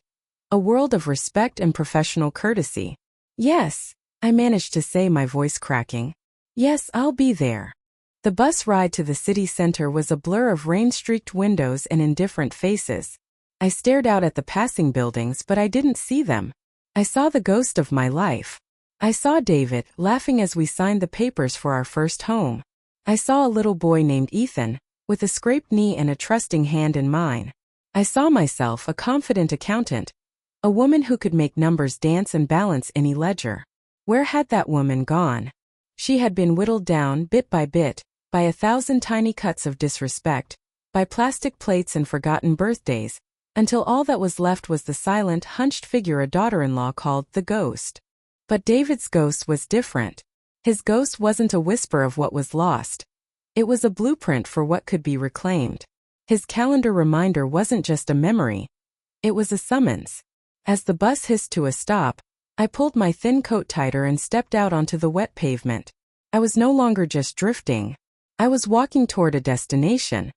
A world of respect and professional courtesy. Yes, I managed to say, my voice cracking. Yes, I'll be there. The bus ride to the city center was a blur of rain-streaked windows and indifferent faces. I stared out at the passing buildings, but I didn't see them. I saw the ghost of my life. I saw David, laughing as we signed the papers for our first home. I saw a little boy named Ethan, with a scraped knee and a trusting hand in mine. I saw myself, a confident accountant, a woman who could make numbers dance and balance any ledger. Where had that woman gone? She had been whittled down, bit by bit, by 1,000 tiny cuts of disrespect, by plastic plates and forgotten birthdays, until all that was left was the silent, hunched figure a daughter-in-law called the ghost. But David's ghost was different. His ghost wasn't a whisper of what was lost. It was a blueprint for what could be reclaimed. His calendar reminder wasn't just a memory. It was a summons. As the bus hissed to a stop, I pulled my thin coat tighter and stepped out onto the wet pavement. I was no longer just drifting. I was walking toward a destination.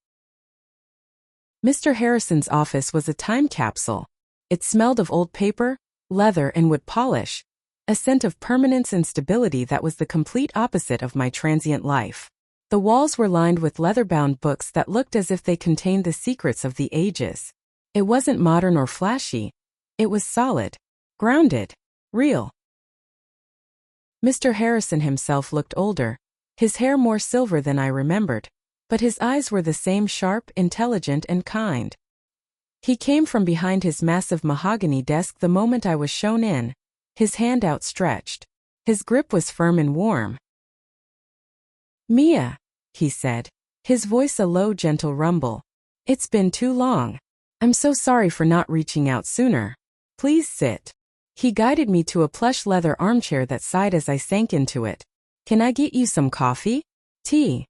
Mr. Harrison's office was a time capsule. It smelled of old paper, leather, and wood polish, a scent of permanence and stability that was the complete opposite of my transient life. The walls were lined with leather-bound books that looked as if they contained the secrets of the ages. It wasn't modern or flashy. It was solid, grounded, real. Mr. Harrison himself looked older, his hair more silver than I remembered, but his eyes were the same, sharp, intelligent, and kind. He came from behind his massive mahogany desk the moment I was shown in, his hand outstretched. His grip was firm and warm. "Mia," he said, his voice a low, gentle rumble. "It's been too long. I'm so sorry for not reaching out sooner. Please sit." He guided me to a plush leather armchair that sighed as I sank into it. "Can I get you some coffee? Tea?"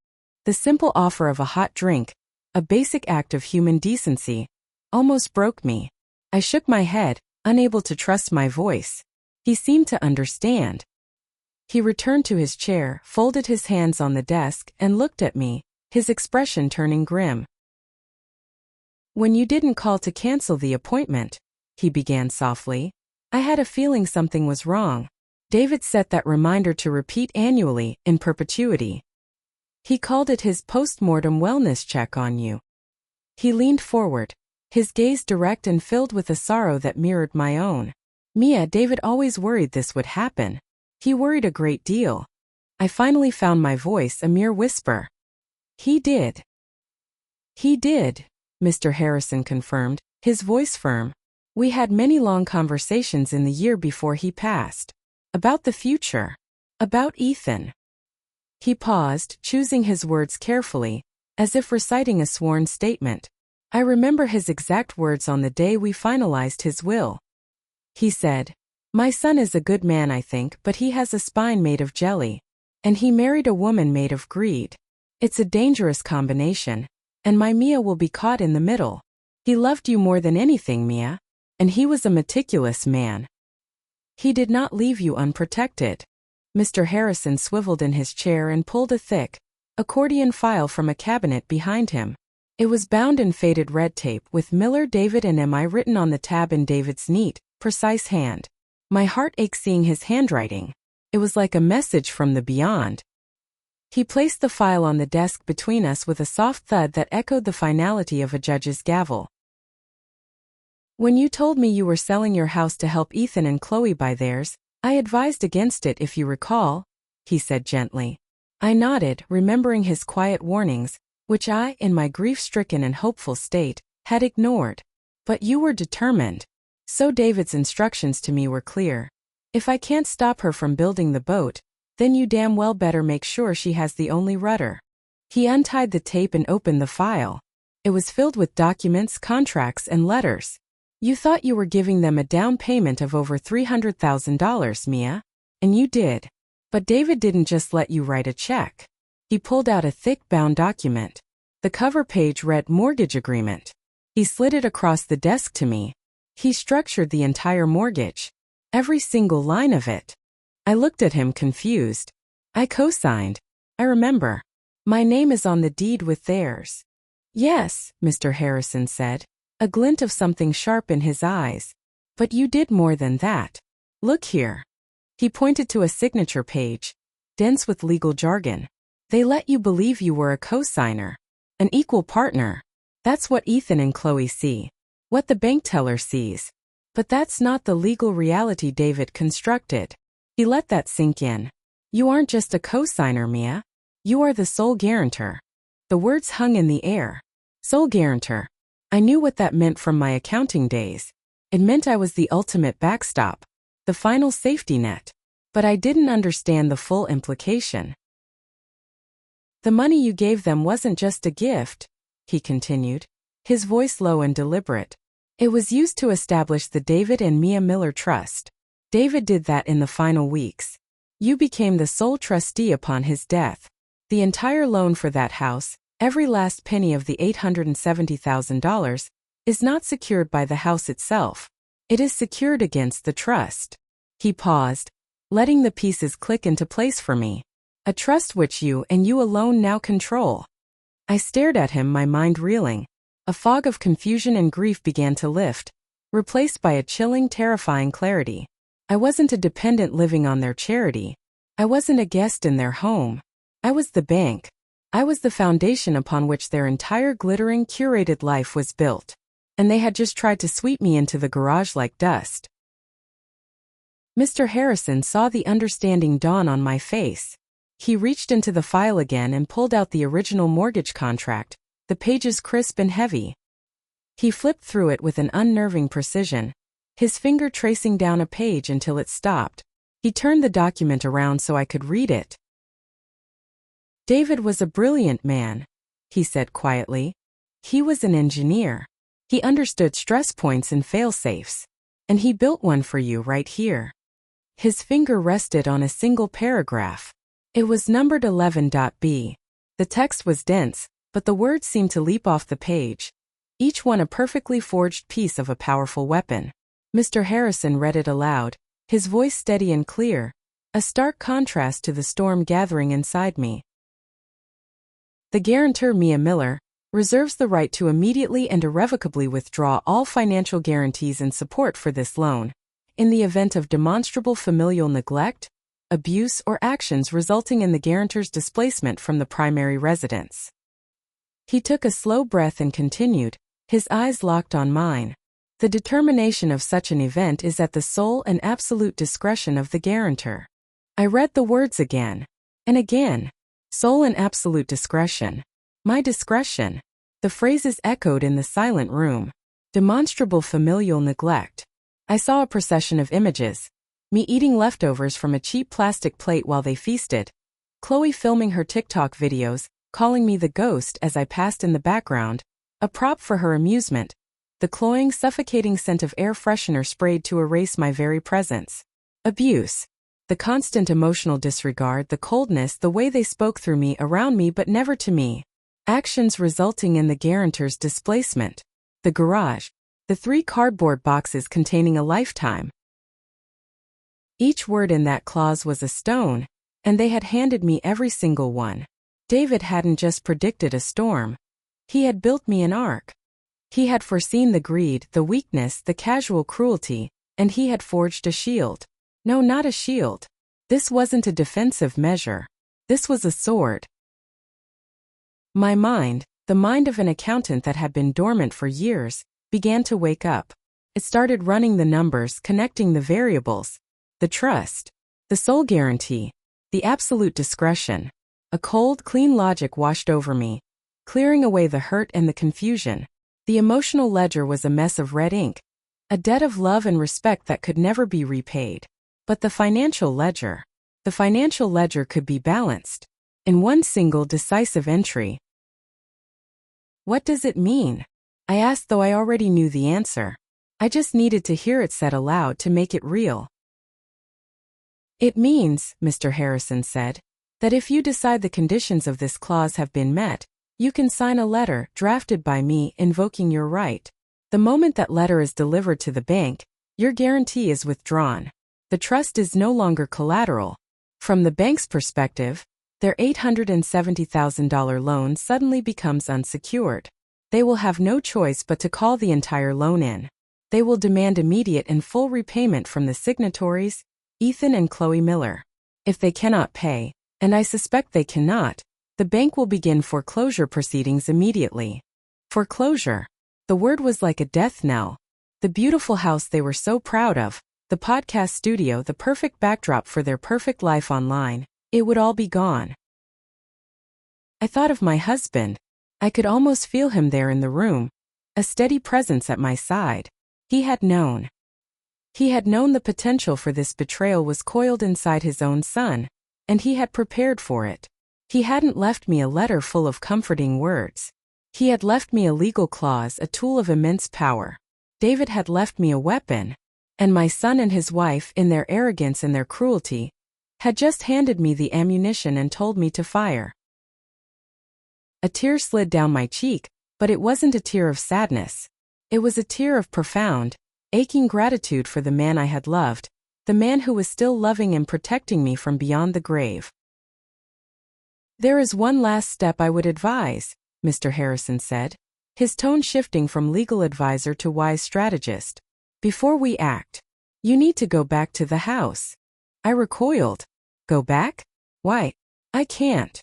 The simple offer of a hot drink, a basic act of human decency, almost broke me. I shook my head, unable to trust my voice. He seemed to understand. He returned to his chair, folded his hands on the desk, and looked at me, his expression turning grim. "When you didn't call to cancel the appointment," he began softly, "I had a feeling something was wrong. David set that reminder to repeat annually, in perpetuity. He called it his post-mortem wellness check on you." He leaned forward, his gaze direct and filled with a sorrow that mirrored my own. "Mia, David always worried this would happen. He worried a great deal." I finally found my voice, a mere whisper. "He did." "He did," Mr. Harrison confirmed, his voice firm. "We had many long conversations in the year before he passed. About the future. About Ethan." He paused, choosing his words carefully, as if reciting a sworn statement. I remember his exact words on the day we finalized his will. He said, "My son is a good man, I think, but he has a spine made of jelly. And he married a woman made of greed. It's a dangerous combination, and my Mia will be caught in the middle. He loved you more than anything, Mia. And he was a meticulous man. He did not leave you unprotected." Mr. Harrison swiveled in his chair and pulled a thick accordion file from a cabinet behind him. It was bound in faded red tape with Miller, David, and M.I. written on the tab in David's neat, precise hand. My heart ached seeing his handwriting. It was like a message from the beyond. He placed the file on the desk between us with a soft thud that echoed the finality of a judge's gavel. "When you told me you were selling your house to help Ethan and Chloe buy theirs, I advised against it, if you recall," he said gently. I nodded, remembering his quiet warnings, which I, in my grief-stricken and hopeful state, had ignored. "But you were determined." So David's instructions to me were clear. "If I can't stop her from building the boat, then you damn well better make sure she has the only rudder." He untied the tape and opened the file. It was filled with documents, contracts, and letters. "You thought you were giving them a down payment of over $300,000, Mia. And you did. But David didn't just let you write a check. He pulled out a thick bound document. The cover page read mortgage agreement. He slid it across the desk to me. He structured the entire mortgage. Every single line of it." I looked at him confused. I co-signed. I remember. My name is on the deed with theirs. Yes, Mr. Harrison said, a glint of something sharp in his eyes. But you did more than that. Look here. He pointed to a signature page, dense with legal jargon. They let you believe you were a co-signer, an equal partner. That's what Ethan and Chloe see, what the bank teller sees. But that's not the legal reality David constructed. He let that sink in. You aren't just a co-signer, Mia. You are the sole guarantor. The words hung in the air. Sole guarantor. I knew what that meant from my accounting days. It meant I was the ultimate backstop, the final safety net. But I didn't understand the full implication. The money you gave them wasn't just a gift, he continued, his voice low and deliberate. It was used to establish the David and Mia Miller Trust. David did that in the final weeks. You became the sole trustee upon his death. The entire loan for that house, every last penny of the $870,000, is not secured by the house itself. It is secured against the trust. He paused, letting the pieces click into place for me. A trust which you and you alone now control. I stared at him, my mind reeling. A fog of confusion and grief began to lift, replaced by a chilling, terrifying clarity. I wasn't a dependent living on their charity. I wasn't a guest in their home. I was the bank. I was the foundation upon which their entire glittering, curated life was built. And they had just tried to sweep me into the garage like dust. Mr. Harrison saw the understanding dawn on my face. He reached into the file again and pulled out the original mortgage contract, the pages crisp and heavy. He flipped through it with an unnerving precision, his finger tracing down a page until it stopped. He turned the document around so I could read it. David was a brilliant man, he said quietly. He was an engineer. He understood stress points and fail-safes. And he built one for you right here. His finger rested on a single paragraph. It was numbered 11.b. The text was dense, but the words seemed to leap off the page. Each one a perfectly forged piece of a powerful weapon. Mr. Harrison read it aloud, his voice steady and clear, a stark contrast to the storm gathering inside me. The guarantor, Mia Miller, reserves the right to immediately and irrevocably withdraw all financial guarantees and support for this loan, in the event of demonstrable familial neglect, abuse, or actions resulting in the guarantor's displacement from the primary residence. He took a slow breath and continued, his eyes locked on mine. The determination of such an event is at the sole and absolute discretion of the guarantor. I read the words again and again. Sole and absolute discretion. My discretion. The phrases echoed in the silent room. Demonstrable familial neglect. I saw a procession of images. Me eating leftovers from a cheap plastic plate while they feasted. Chloe filming her TikTok videos, calling me the ghost as I passed in the background, a prop for her amusement. The cloying, suffocating scent of air freshener sprayed to erase my very presence. Abuse. The constant emotional disregard, the coldness, the way they spoke through me, around me but never to me. Actions resulting in the guarantor's displacement. The garage. The 3 cardboard boxes containing a lifetime. Each word in that clause was a stone, and they had handed me every single one. David hadn't just predicted a storm. He had built me an ark. He had foreseen the greed, the weakness, the casual cruelty, and he had forged a shield. No, not a shield. This wasn't a defensive measure. This was a sword. My mind, the mind of an accountant that had been dormant for years, began to wake up. It started running the numbers, connecting the variables. The trust. The sole guarantee. The absolute discretion. A cold, clean logic washed over me, clearing away the hurt and the confusion. The emotional ledger was a mess of red ink. A debt of love and respect that could never be repaid. But the financial ledger could be balanced. In one single decisive entry. What does it mean? I asked, though I already knew the answer. I just needed to hear it said aloud to make it real. It means, Mr. Harrison said, that if you decide the conditions of this clause have been met, you can sign a letter drafted by me invoking your right. The moment that letter is delivered to the bank, your guarantee is withdrawn. The trust is no longer collateral. From the bank's perspective, their $870,000 loan suddenly becomes unsecured. They will have no choice but to call the entire loan in. They will demand immediate and full repayment from the signatories, Ethan and Chloe Miller. If they cannot pay, and I suspect they cannot, the bank will begin foreclosure proceedings immediately. Foreclosure. The word was like a death knell. The beautiful house they were so proud of, the podcast studio, the perfect backdrop for their perfect life online, it would all be gone. I thought of my husband. I could almost feel him there in the room, a steady presence at my side. He had known. He had known the potential for this betrayal was coiled inside his own son, and he had prepared for it. He hadn't left me a letter full of comforting words. He had left me a legal clause, a tool of immense power. David had left me a weapon, and my son and his wife, in their arrogance and their cruelty, had just handed me the ammunition and told me to fire. A tear slid down my cheek, but it wasn't a tear of sadness. It was a tear of profound, aching gratitude for the man I had loved, the man who was still loving and protecting me from beyond the grave. "There is one last step I would advise," Mr. Harrison said, his tone shifting from legal advisor to wise strategist. "Before we act, you need to go back to the house." I recoiled. "Go back? Why? I can't."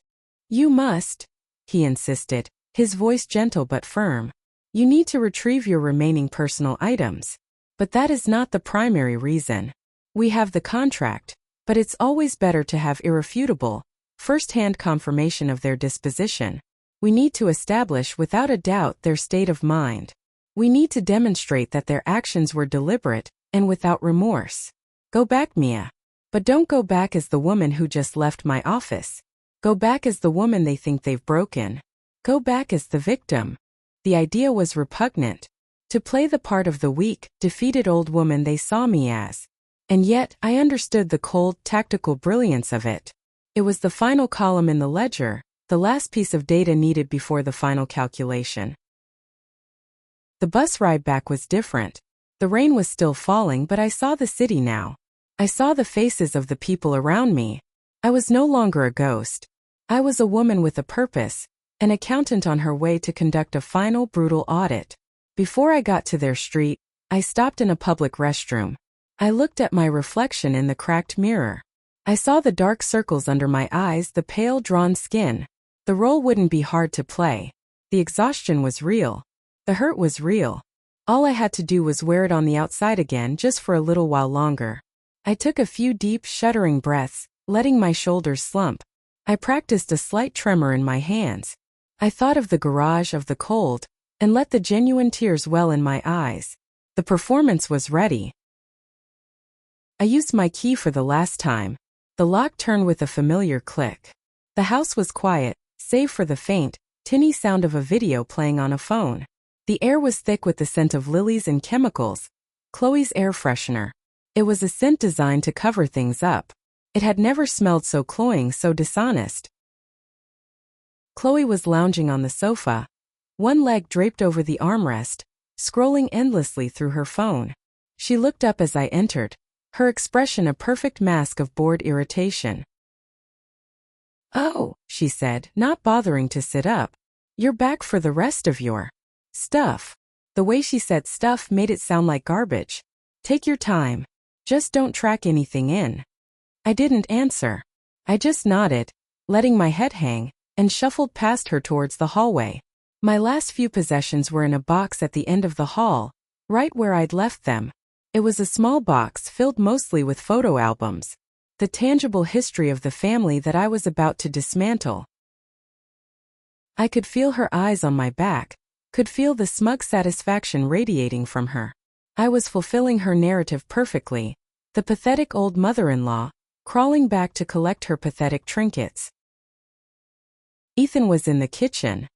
"You must," he insisted, his voice gentle but firm. "You need to retrieve your remaining personal items. But that is not the primary reason. We have the contract, but it's always better to have irrefutable, first-hand confirmation of their disposition. We need to establish without a doubt their state of mind. We need to demonstrate that their actions were deliberate and without remorse. Go back, Mia. But don't go back as the woman who just left my office. Go back as the woman they think they've broken. Go back as the victim." The idea was repugnant. To play the part of the weak, defeated old woman they saw me as. And yet, I understood the cold, tactical brilliance of it. It was the final column in the ledger, the last piece of data needed before the final calculation. The bus ride back was different. The rain was still falling, but I saw the city now. I saw the faces of the people around me. I was no longer a ghost. I was a woman with a purpose, an accountant on her way to conduct a final brutal audit. Before I got to their street, I stopped in a public restroom. I looked at my reflection in the cracked mirror. I saw the dark circles under my eyes, the pale, drawn skin. The role wouldn't be hard to play. The exhaustion was real. The hurt was real. All I had to do was wear it on the outside again just for a little while longer. I took a few deep, shuddering breaths, letting my shoulders slump. I practiced a slight tremor in my hands. I thought of the garage, of the cold, and let the genuine tears well in my eyes. The performance was ready. I used my key for the last time. The lock turned with a familiar click. The house was quiet, save for the faint, tinny sound of a video playing on a phone. The air was thick with the scent of lilies and chemicals, Chloe's air freshener. It was a scent designed to cover things up. It had never smelled so cloying, so dishonest. Chloe was lounging on the sofa, one leg draped over the armrest, scrolling endlessly through her phone. She looked up as I entered, her expression a perfect mask of bored irritation. "Oh," she said, not bothering to sit up. "You're back for the rest of your stuff." The way she said stuff made it sound like garbage. "Take your time. Just don't track anything in." I didn't answer. I just nodded, letting my head hang, and shuffled past her towards the hallway. My last few possessions were in a box at the end of the hall, right where I'd left them. It was a small box filled mostly with photo albums, the tangible history of the family that I was about to dismantle. I could feel her eyes on my back, could feel the smug satisfaction radiating from her. I was fulfilling her narrative perfectly, the pathetic old mother-in-law, crawling back to collect her pathetic trinkets. Ethan was in the kitchen.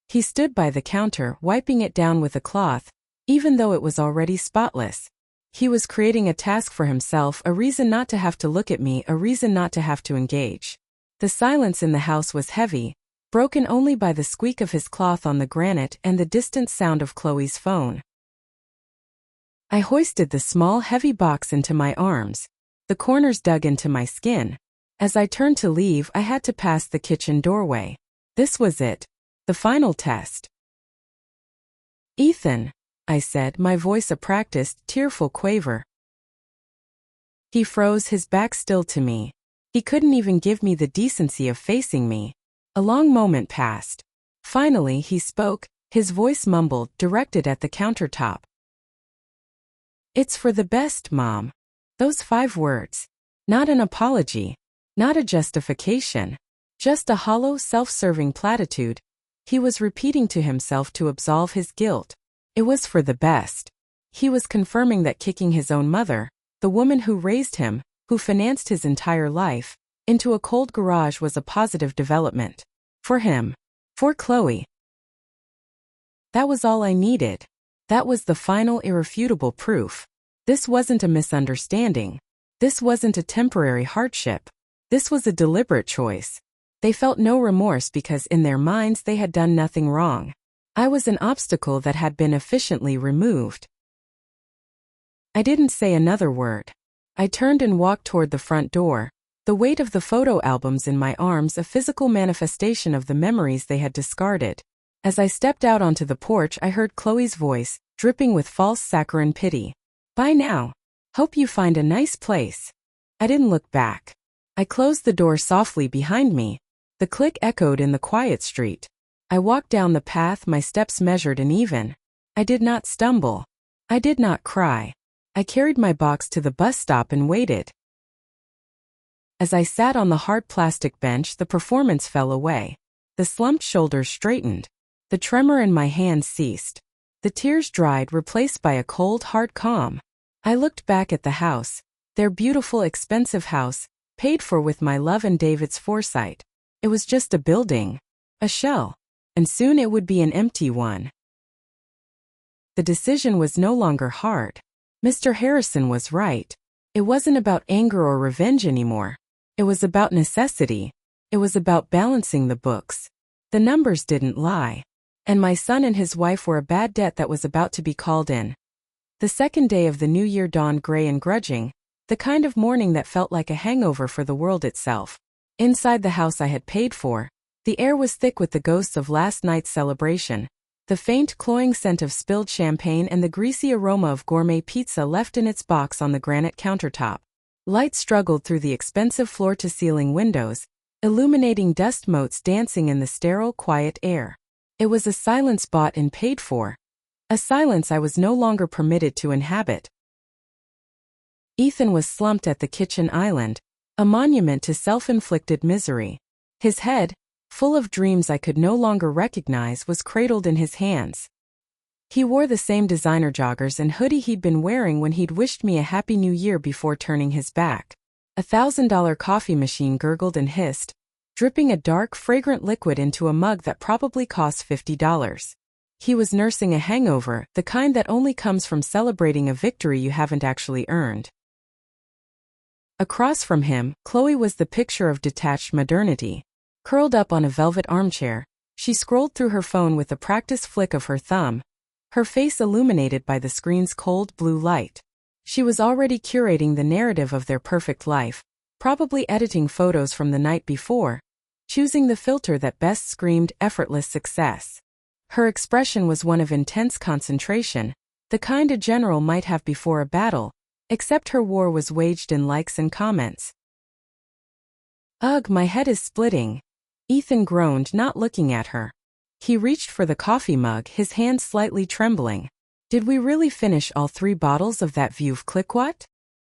He stood by the counter, wiping it down with a cloth, even though it was already spotless. He was creating a task for himself, a reason not to have to look at me, a reason not to have to engage. The silence in the house was heavy, broken only by the squeak of his cloth on the granite and the distant sound of Chloe's phone. I hoisted the small, heavy box into my arms, the corners dug into my skin. As I turned to leave, I had to pass the kitchen doorway. This was it. The final test. "Ethan," I said, my voice a practiced, tearful quaver. He froze, his back still to me. He couldn't even give me the decency of facing me. A long moment passed. Finally, he spoke, his voice mumbled, directed at the countertop. "It's for the best, Mom." Those 5 words. Not an apology. Not a justification. Just a hollow, self-serving platitude. He was repeating to himself to absolve his guilt. It was for the best. He was confirming that kicking his own mother, the woman who raised him, who financed his entire life, into a cold garage was a positive development. For him. For Chloe. That was all I needed. That was the final, irrefutable proof. This wasn't a misunderstanding. This wasn't a temporary hardship. This was a deliberate choice. They felt no remorse because in their minds they had done nothing wrong. I was an obstacle that had been efficiently removed. I didn't say another word. I turned and walked toward the front door, the weight of the photo albums in my arms a physical manifestation of the memories they had discarded. As I stepped out onto the porch, I heard Chloe's voice, dripping with false saccharine pity. "Bye now. Hope you find a nice place." I didn't look back. I closed the door softly behind me. The click echoed in the quiet street. I walked down the path, my steps measured and even. I did not stumble. I did not cry. I carried my box to the bus stop and waited. As I sat on the hard plastic bench, the performance fell away. The slumped shoulders straightened. The tremor in my hands ceased. The tears dried, replaced by a cold, hard calm. I looked back at the house, their beautiful, expensive house, paid for with my love and David's foresight. It was just a building, a shell, and soon it would be an empty one. The decision was no longer hard. Mr. Harrison was right. It wasn't about anger or revenge anymore. It was about necessity. It was about balancing the books. The numbers didn't lie. And my son and his wife were a bad debt that was about to be called in. The second day of the new year dawned gray and grudging, the kind of morning that felt like a hangover for the world itself. Inside the house I had paid for, the air was thick with the ghosts of last night's celebration, the faint, cloying scent of spilled champagne and the greasy aroma of gourmet pizza left in its box on the granite countertop. Light struggled through the expensive floor-to-ceiling windows, illuminating dust motes dancing in the sterile, quiet air. It was a silence bought and paid for. A silence I was no longer permitted to inhabit. Ethan was slumped at the kitchen island, a monument to self-inflicted misery. His head, full of dreams I could no longer recognize, was cradled in his hands. He wore the same designer joggers and hoodie he'd been wearing when he'd wished me a happy new year before turning his back. $1,000 coffee machine gurgled and hissed, dripping a dark, fragrant liquid into a mug that probably cost $50. He was nursing a hangover, the kind that only comes from celebrating a victory you haven't actually earned. Across from him, Chloe was the picture of detached modernity. Curled up on a velvet armchair, she scrolled through her phone with a practiced flick of her thumb, her face illuminated by the screen's cold blue light. She was already curating the narrative of their perfect life, probably editing photos from the night before, choosing the filter that best screamed effortless success. Her expression was one of intense concentration, the kind a general might have before a battle, except her war was waged in likes and comments. "Ugh, my head is splitting," Ethan groaned, not looking at her. He reached for the coffee mug, his hand slightly trembling. "Did we really finish all 3 bottles of that Veuve Clicquot?"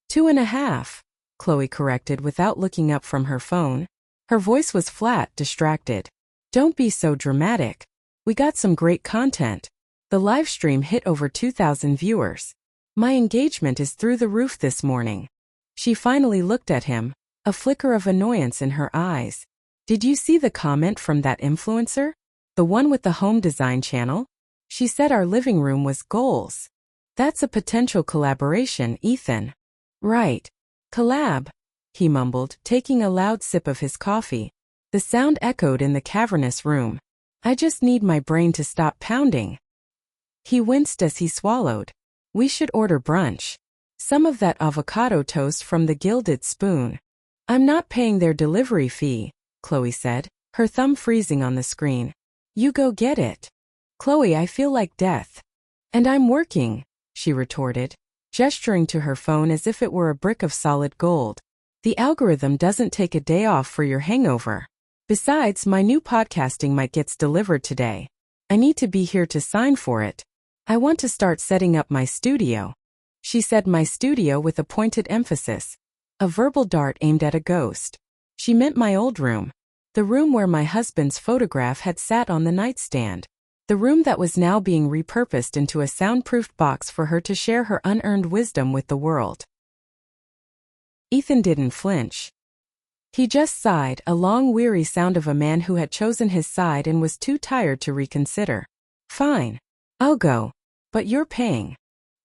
2.5, Chloe corrected without looking up from her phone. Her voice was flat, distracted. "Don't be so dramatic. We got some great content. The live stream hit over 2,000 viewers. My engagement is through the roof this morning." She finally looked at him, a flicker of annoyance in her eyes. "Did you see the comment from that influencer? The one with the home design channel? She said our living room was goals. That's a potential collaboration, Ethan." "Right. Collab," he mumbled, taking a loud sip of his coffee. The sound echoed in the cavernous room. "I just need my brain to stop pounding." He winced as he swallowed. "We should order brunch. Some of that avocado toast from the Gilded Spoon." I'm not paying their delivery fee, Chloe said, her thumb freezing on the screen. You go get it. Chloe, I feel like death. And I'm working, she retorted, gesturing to her phone as if it were a brick of solid gold. The algorithm doesn't take a day off for your hangover. Besides, my new podcasting mic gets delivered today. I need to be here to sign for it. I want to start setting up my studio. She said my studio with a pointed emphasis. A verbal dart aimed at a ghost. She meant my old room. The room where my husband's photograph had sat on the nightstand. The room that was now being repurposed into a soundproofed box for her to share her unearned wisdom with the world. Ethan didn't flinch. He just sighed, a long weary sound of a man who had chosen his side and was too tired to reconsider. Fine. I'll go. But you're paying.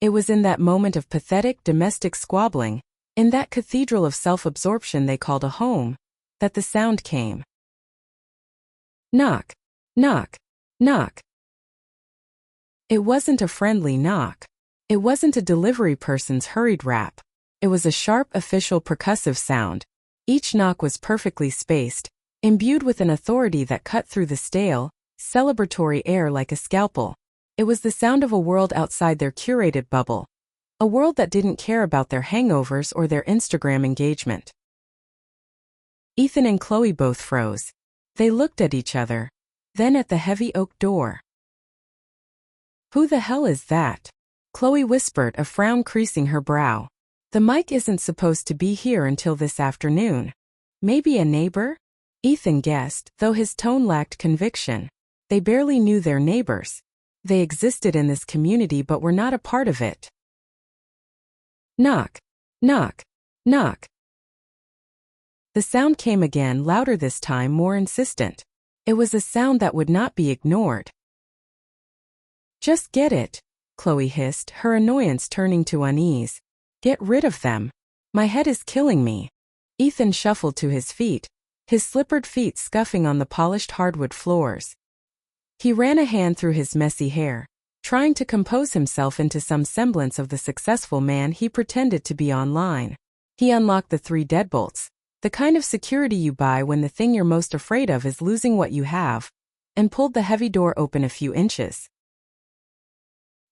It was in that moment of pathetic domestic squabbling, in that cathedral of self-absorption they called a home, that the sound came. Knock. Knock. Knock. It wasn't a friendly knock. It wasn't a delivery person's hurried rap. It was a sharp, official, percussive sound. Each knock was perfectly spaced, imbued with an authority that cut through the stale, celebratory air like a scalpel. It was the sound of a world outside their curated bubble. A world that didn't care about their hangovers or their Instagram engagement. Ethan and Chloe both froze. They looked at each other, then at the heavy oak door. Who the hell is that? Chloe whispered, a frown creasing her brow. The mic isn't supposed to be here until this afternoon. Maybe a neighbor? Ethan guessed, though his tone lacked conviction. They barely knew their neighbors. They existed in this community but were not a part of it. Knock. Knock. Knock. The sound came again, louder this time, more insistent. It was a sound that would not be ignored. Just get it, Chloe hissed, her annoyance turning to unease. Get rid of them. My head is killing me. Ethan shuffled to his feet, his slippered feet scuffing on the polished hardwood floors. He ran a hand through his messy hair, trying to compose himself into some semblance of the successful man he pretended to be online. He unlocked the 3 deadbolts, the kind of security you buy when the thing you're most afraid of is losing what you have, and pulled the heavy door open a few inches.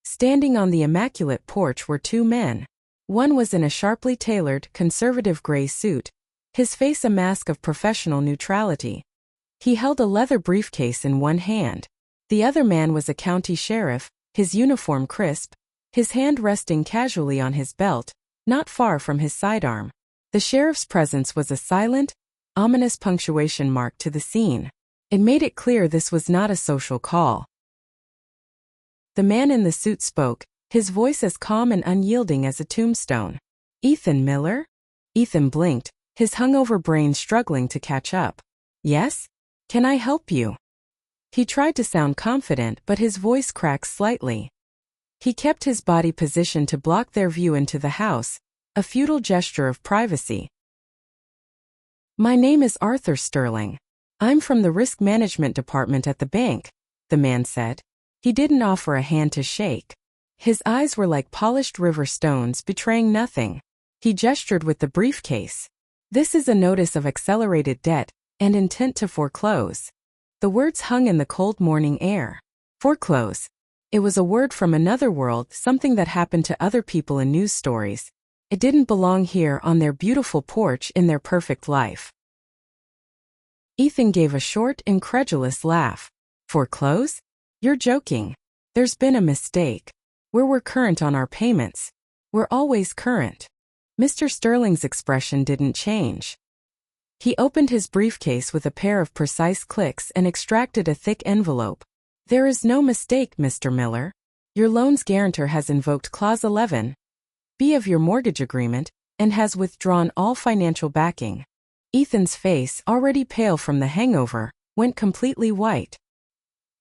Standing on the immaculate porch were 2 men. One was in a sharply tailored, conservative gray suit, his face a mask of professional neutrality. He held a leather briefcase in one hand. The other man was a county sheriff, his uniform crisp, his hand resting casually on his belt, not far from his sidearm. The sheriff's presence was a silent, ominous punctuation mark to the scene. It made it clear this was not a social call. The man in the suit spoke, his voice as calm and unyielding as a tombstone. Ethan Miller? Ethan blinked, his hungover brain struggling to catch up. Yes? Can I help you? He tried to sound confident, but his voice cracked slightly. He kept his body positioned to block their view into the house, a futile gesture of privacy. My name is Arthur Sterling. I'm from the risk management department at the bank, the man said. He didn't offer a hand to shake. His eyes were like polished river stones, betraying nothing. He gestured with the briefcase. This is a notice of accelerated debt and intent to foreclose. The words hung in the cold morning air. Foreclose. It was a word from another world, something that happened to other people in news stories. It didn't belong here on their beautiful porch in their perfect life. Ethan gave a short, incredulous laugh. Foreclose? You're joking. There's been a mistake. We're current on our payments. We're always current. Mr. Sterling's expression didn't change. He opened his briefcase with a pair of precise clicks and extracted a thick envelope. There is no mistake, Mr. Miller. Your loan's guarantor has invoked Clause 11B of your mortgage agreement and has withdrawn all financial backing. Ethan's face, already pale from the hangover, went completely white.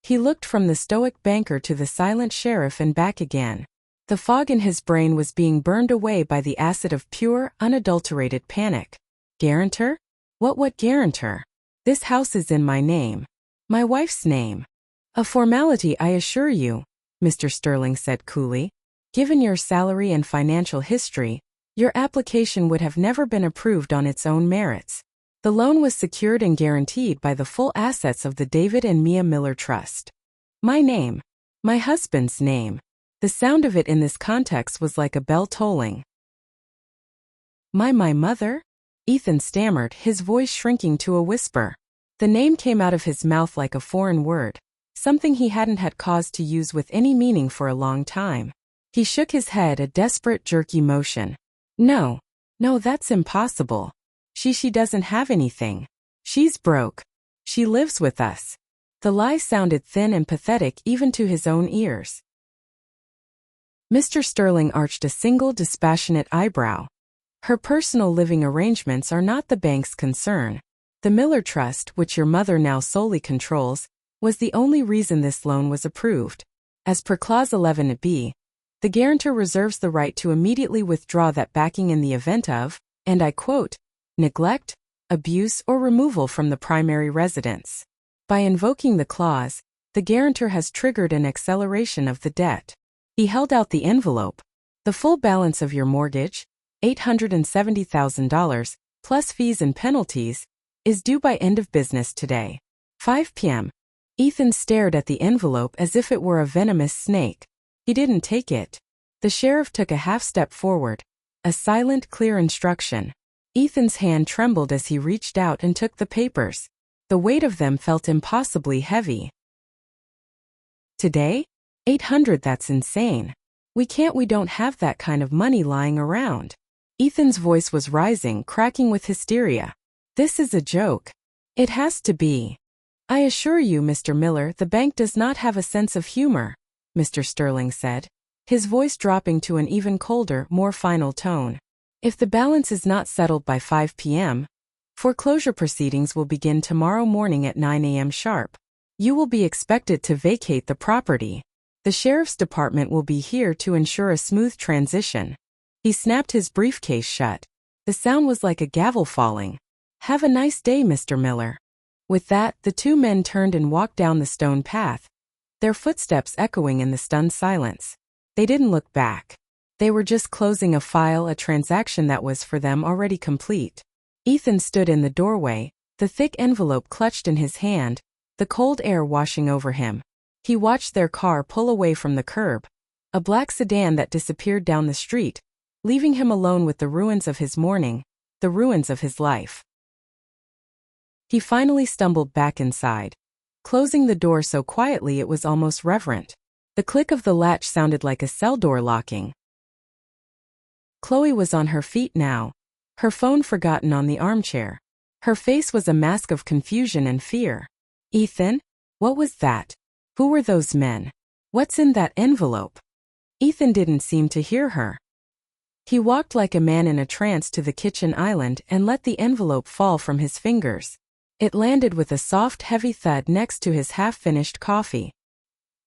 He looked from the stoic banker to the silent sheriff and back again. The fog in his brain was being burned away by the acid of pure, unadulterated panic. Guarantor? What guarantor? This house is in my name. My wife's name. A formality, I assure you, Mr. Sterling said coolly. Given your salary and financial history, Your application would have never been approved on its own merits. The loan was secured and guaranteed by the full assets of the David and Mia Miller Trust. My name. My husband's name. The sound of it in this context was like a bell tolling. My mother? Ethan stammered, his voice shrinking to a whisper. The name came out of his mouth like a foreign word, something he hadn't had cause to use with any meaning for a long time. He shook his head, a desperate, jerky motion. No, that's impossible. She doesn't have anything. She's broke. She lives with us. The lie sounded thin and pathetic even to his own ears. Mr. Sterling arched a single dispassionate eyebrow. Her personal living arrangements are not the bank's concern. The Miller Trust, which your mother now solely controls, was the only reason this loan was approved. As per Clause 11b, the guarantor reserves the right to immediately withdraw that backing in the event of, and I quote, neglect, abuse, or removal from the primary residence. By invoking the clause, the guarantor has triggered an acceleration of the debt. He held out the envelope. The full balance of your mortgage, $870,000, plus fees and penalties, is due by end of business today, 5 p.m. Ethan stared at the envelope as if it were a venomous snake. He didn't take it. The sheriff took a half step forward. A silent, clear instruction. Ethan's hand trembled as he reached out and took the papers. The weight of them felt impossibly heavy. Today? 800, that's insane. We don't have that kind of money lying around. Ethan's voice was rising, cracking with hysteria. This is a joke. It has to be. I assure you, Mr. Miller, the bank does not have a sense of humor, Mr. Sterling said, his voice dropping to an even colder, more final tone. If the balance is not settled by 5 p.m., foreclosure proceedings will begin tomorrow morning at 9 a.m. sharp. You will be expected to vacate the property. The sheriff's department will be here to ensure a smooth transition. He snapped his briefcase shut. The sound was like a gavel falling. Have a nice day, Mr. Miller. With that, the two men turned and walked down the stone path, their footsteps echoing in the stunned silence. They didn't look back. They were just closing a file, a transaction that was for them already complete. Ethan stood in the doorway, the thick envelope clutched in his hand, the cold air washing over him. He watched their car pull away from the curb, a black sedan that disappeared down the street, leaving him alone with the ruins of his morning, the ruins of his life. He finally stumbled back inside, closing the door so quietly it was almost reverent. The click of the latch sounded like a cell door locking. Chloe was on her feet now, her phone forgotten on the armchair. Her face was a mask of confusion and fear. Ethan? What was that? Who were those men? What's in that envelope? Ethan didn't seem to hear her. He walked like a man in a trance to the kitchen island and let the envelope fall from his fingers. It landed with a soft, heavy thud next to his half-finished coffee.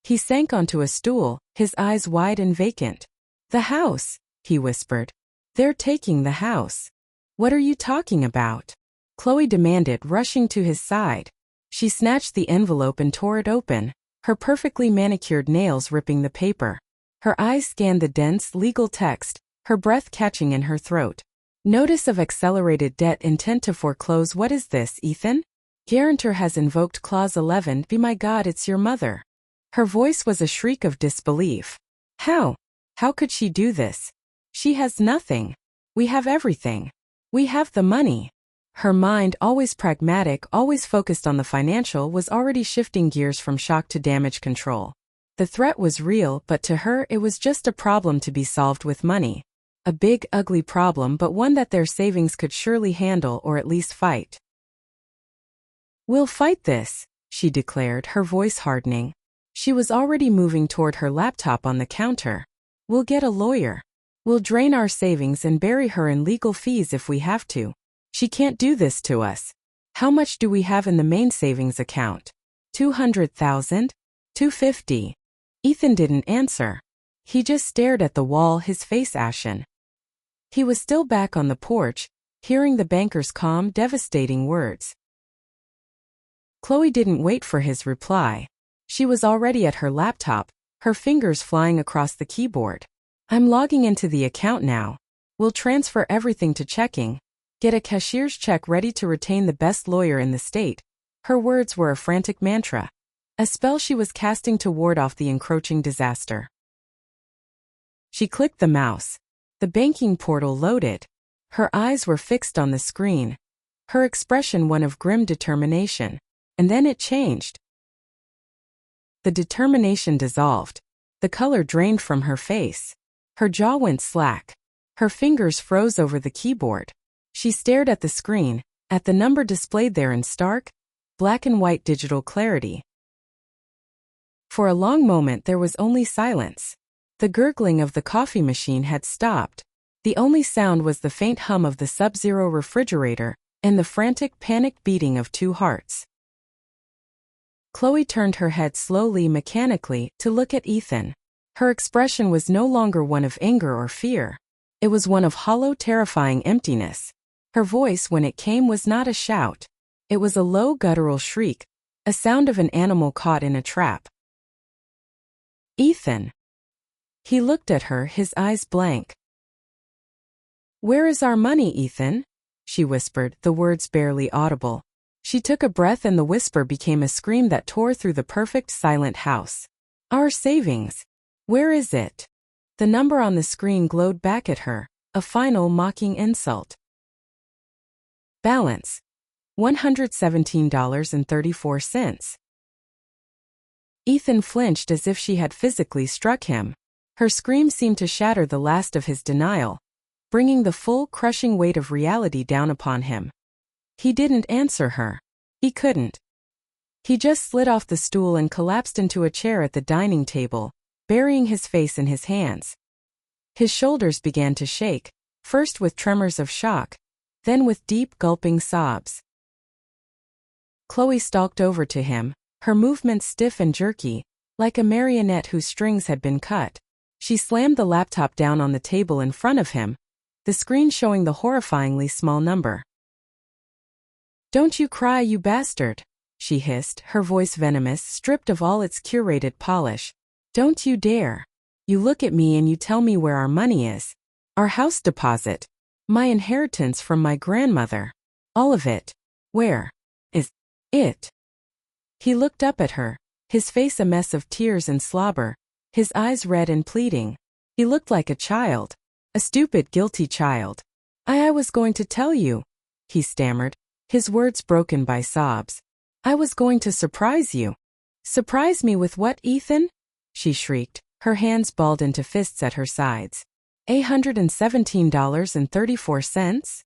He sank onto a stool, his eyes wide and vacant. The house, he whispered. They're taking the house. What are you talking about? Chloe demanded, rushing to his side. She snatched the envelope and tore it open, her perfectly manicured nails ripping the paper. Her eyes scanned the dense, legal text, her breath catching in her throat. Notice of accelerated debt, intent to foreclose. What is this, Ethan? Guarantor has invoked Clause 11. Be my God, it's your mother. Her voice was a shriek of disbelief. How? How could she do this? She has nothing. We have everything. We have the money. Her mind, always pragmatic, always focused on the financial, was already shifting gears from shock to damage control. The threat was real, but to her it was just a problem to be solved with money. A big, ugly problem, but one that their savings could surely handle or at least fight. We'll fight this, she declared, her voice hardening. She was already moving toward her laptop on the counter. We'll get a lawyer. We'll drain our savings and bury her in legal fees if we have to. She can't do this to us. How much do we have in the main savings account? 200,000? 250. Ethan didn't answer. He just stared at the wall, his face ashen. He was still back on the porch, hearing the banker's calm, devastating words. Chloe didn't wait for his reply. She was already at her laptop, her fingers flying across the keyboard. I'm logging into the account now. We'll transfer everything to checking. Get a cashier's check ready to retain the best lawyer in the state. Her words were a frantic mantra, a spell she was casting to ward off the encroaching disaster. She clicked the mouse. The banking portal loaded. Her eyes were fixed on the screen, her expression one of grim determination. And then it changed. The determination dissolved. The color drained from her face. Her jaw went slack. Her fingers froze over the keyboard. She stared at the screen, at the number displayed there in stark, black and white digital clarity. For a long moment there was only silence. The gurgling of the coffee machine had stopped. The only sound was the faint hum of the Sub-Zero refrigerator and the frantic, panicked beating of two hearts. Chloe turned her head slowly, mechanically, to look at Ethan. Her expression was no longer one of anger or fear. It was one of hollow, terrifying emptiness. Her voice, when it came, was not a shout. It was a low, guttural shriek, a sound of an animal caught in a trap. Ethan. He looked at her, his eyes blank. "Where is our money, Ethan?" she whispered, the words barely audible. She took a breath and the whisper became a scream that tore through the perfect, silent house. "Our savings. Where is it?" The number on the screen glowed back at her, a final, mocking insult. Balance: $117.34. Ethan flinched as if she had physically struck him. Her scream seemed to shatter the last of his denial, bringing the full, crushing weight of reality down upon him. He didn't answer her. He couldn't. He just slid off the stool and collapsed into a chair at the dining table, burying his face in his hands. His shoulders began to shake, first with tremors of shock, then with deep, gulping sobs. Chloe stalked over to him, her movements stiff and jerky, like a marionette whose strings had been cut. She slammed the laptop down on the table in front of him, the screen showing the horrifyingly small number. "Don't you cry, you bastard," she hissed, her voice venomous, stripped of all its curated polish. "Don't you dare. You look at me and you tell me where our money is. Our house deposit. My inheritance from my grandmother. All of it. Where is it?" He looked up at her, his face a mess of tears and slobber, his eyes red and pleading. He looked like a child. A stupid, guilty child. I was going to tell you," he stammered, his words broken by sobs. "I was going to surprise you." "Surprise me with what, Ethan?" she shrieked, her hands balled into fists at her sides. $817.34?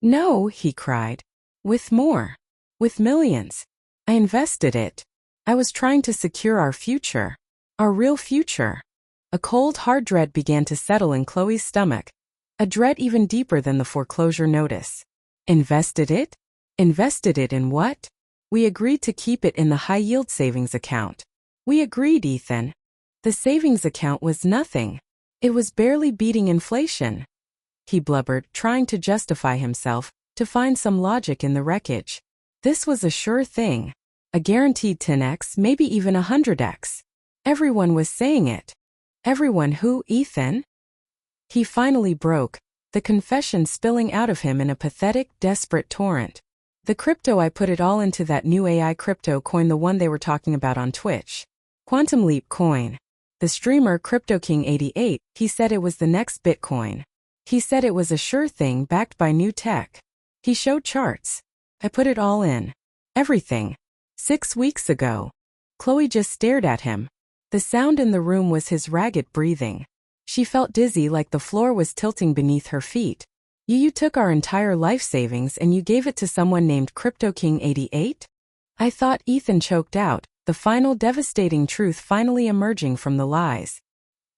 "No," he cried. "With more. With millions. I invested it. I was trying to secure our future. Our real future." A cold, hard dread began to settle in Chloe's stomach, a dread even deeper than the foreclosure notice. Invested it? Invested it in what? "We agreed to keep it in the high-yield savings account. We agreed, Ethan. The savings account was nothing. It was barely beating inflation," he blubbered, trying to justify himself, to find some logic in the wreckage. This was a sure thing. A guaranteed 10x, maybe even 100x. Everyone was saying it. Everyone who, Ethan? He finally broke, the confession spilling out of him in a pathetic, desperate torrent. "The crypto, I put it all into that new AI crypto coin, the one they were talking about on Twitch. Quantum Leap coin. The streamer CryptoKing88, he said it was the next Bitcoin. He said it was a sure thing backed by new tech. He showed charts. I put it all in. Everything. 6 weeks ago." Chloe just stared at him. The sound in the room was his ragged breathing. She felt dizzy, like the floor was tilting beneath her feet. You took our entire life savings and you gave it to someone named CryptoKing88? I thought," Ethan choked out, the final devastating truth finally emerging from the lies.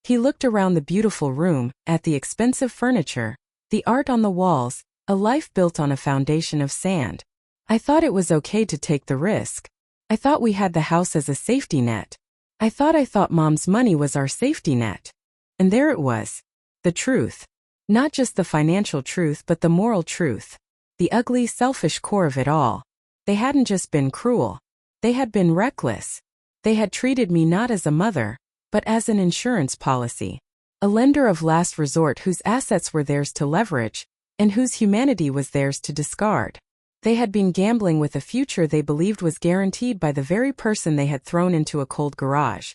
He looked around the beautiful room, at the expensive furniture, the art on the walls, a life built on a foundation of sand. "I thought it was okay to take the risk. I thought we had the house as a safety net. I thought Mom's money was our safety net." And there it was. The truth. Not just the financial truth but the moral truth. The ugly, selfish core of it all. They hadn't just been cruel. They had been reckless. They had treated me not as a mother, but as an insurance policy. A lender of last resort whose assets were theirs to leverage, and whose humanity was theirs to discard. They had been gambling with a future they believed was guaranteed by the very person they had thrown into a cold garage.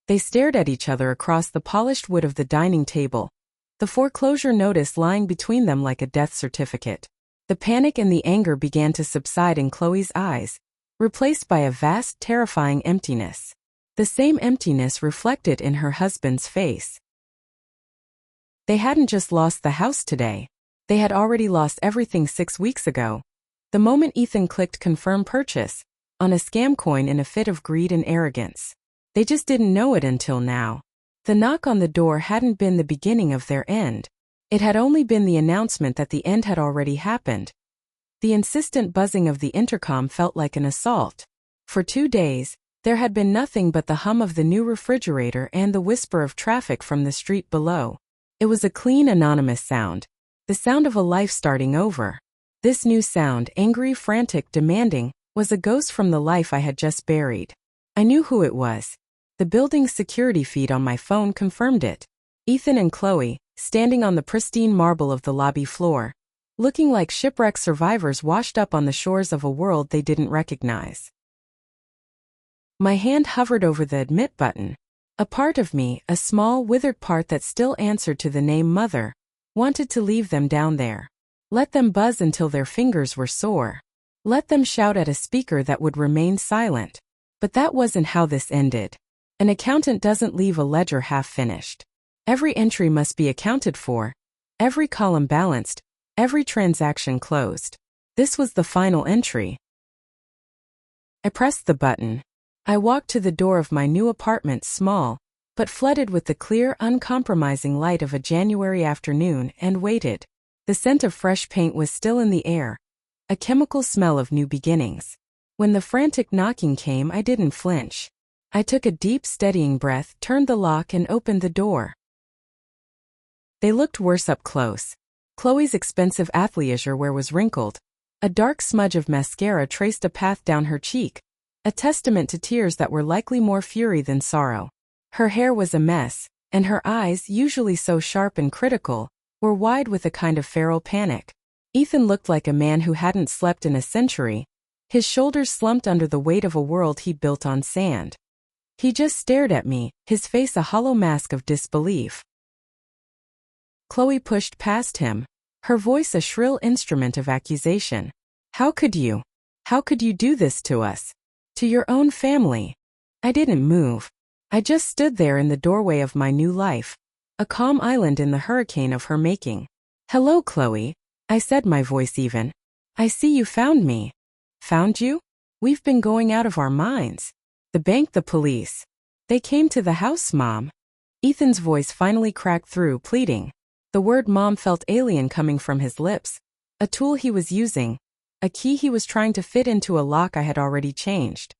They stared at each other across the polished wood of the dining table, the foreclosure notice lying between them like a death certificate. The panic and the anger began to subside in Chloe's eyes, replaced by a vast, terrifying emptiness. The same emptiness reflected in her husband's face. They hadn't just lost the house today. They had already lost everything 6 weeks ago. The moment Ethan clicked confirm purchase on a scam coin in a fit of greed and arrogance. They just didn't know it until now. The knock on the door hadn't been the beginning of their end. It had only been the announcement that the end had already happened. The insistent buzzing of the intercom felt like an assault. For 2 days, there had been nothing but the hum of the new refrigerator and the whisper of traffic from the street below. It was a clean, anonymous sound. The sound of a life starting over. This new sound, angry, frantic, demanding, was a ghost from the life I had just buried. I knew who it was. The building's security feed on my phone confirmed it. Ethan and Chloe, standing on the pristine marble of the lobby floor, looking like shipwreck survivors washed up on the shores of a world they didn't recognize. My hand hovered over the admit button. A part of me, a small, withered part that still answered to the name Mother, wanted to leave them down there. Let them buzz until their fingers were sore. Let them shout at a speaker that would remain silent. But that wasn't how this ended. An accountant doesn't leave a ledger half-finished. Every entry must be accounted for, every column balanced, every transaction closed. This was the final entry. I pressed the button. I walked to the door of my new apartment, small, but flooded with the clear, uncompromising light of a January afternoon, and waited. The scent of fresh paint was still in the air, a chemical smell of new beginnings. When the frantic knocking came, I didn't flinch. I took a deep, steadying breath, turned the lock, and opened the door. They looked worse up close. Chloe's expensive athleisure wear was wrinkled. A dark smudge of mascara traced a path down her cheek, a testament to tears that were likely more fury than sorrow. Her hair was a mess, and her eyes, usually so sharp and critical, were wide with a kind of feral panic. Ethan looked like a man who hadn't slept in a century, his shoulders slumped under the weight of a world he'd built on sand. He just stared at me, his face a hollow mask of disbelief. Chloe pushed past him, her voice a shrill instrument of accusation. How could you? How could you do this to us? To your own family? I didn't move. I just stood there in the doorway of my new life, a calm island in the hurricane of her making. Hello, Chloe, I said, my voice even. I see you found me. Found you? We've been going out of our minds. The bank, the police. They came to the house, Mom. Ethan's voice finally cracked through, pleading. The word Mom felt alien coming from his lips. A tool he was using. A key he was trying to fit into a lock I had already changed.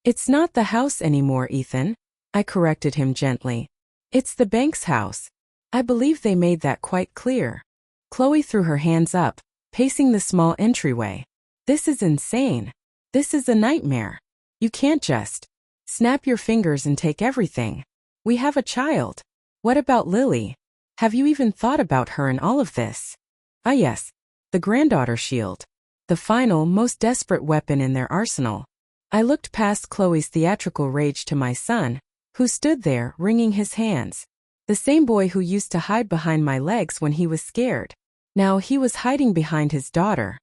It's not the house anymore, Ethan. I corrected him gently. It's the bank's house. I believe they made that quite clear. Chloe threw her hands up, pacing the small entryway. This is insane. This is a nightmare. You can't just snap your fingers and take everything. We have a child. What about Lily? Have you even thought about her in all of this? Ah yes, the granddaughter shield. The final, most desperate weapon in their arsenal. I looked past Chloe's theatrical rage to my son, who stood there, wringing his hands. The same boy who used to hide behind my legs when he was scared. Now he was hiding behind his daughter.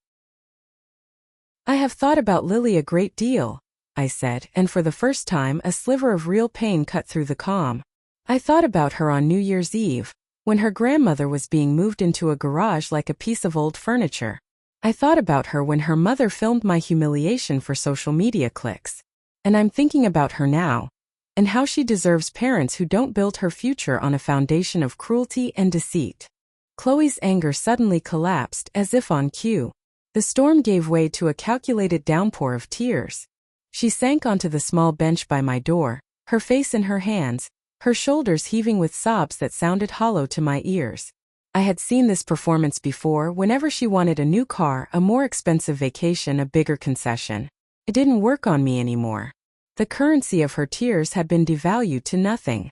I have thought about Lily a great deal, I said, and for the first time a sliver of real pain cut through the calm. I thought about her on New Year's Eve, when her grandmother was being moved into a garage like a piece of old furniture. I thought about her when her mother filmed my humiliation for social media clicks. And I'm thinking about her now, and how she deserves parents who don't build her future on a foundation of cruelty and deceit. Chloe's anger suddenly collapsed as if on cue. The storm gave way to a calculated downpour of tears. She sank onto the small bench by my door, her face in her hands, her shoulders heaving with sobs that sounded hollow to my ears. I had seen this performance before whenever she wanted a new car, a more expensive vacation, a bigger concession. It didn't work on me anymore. The currency of her tears had been devalued to nothing.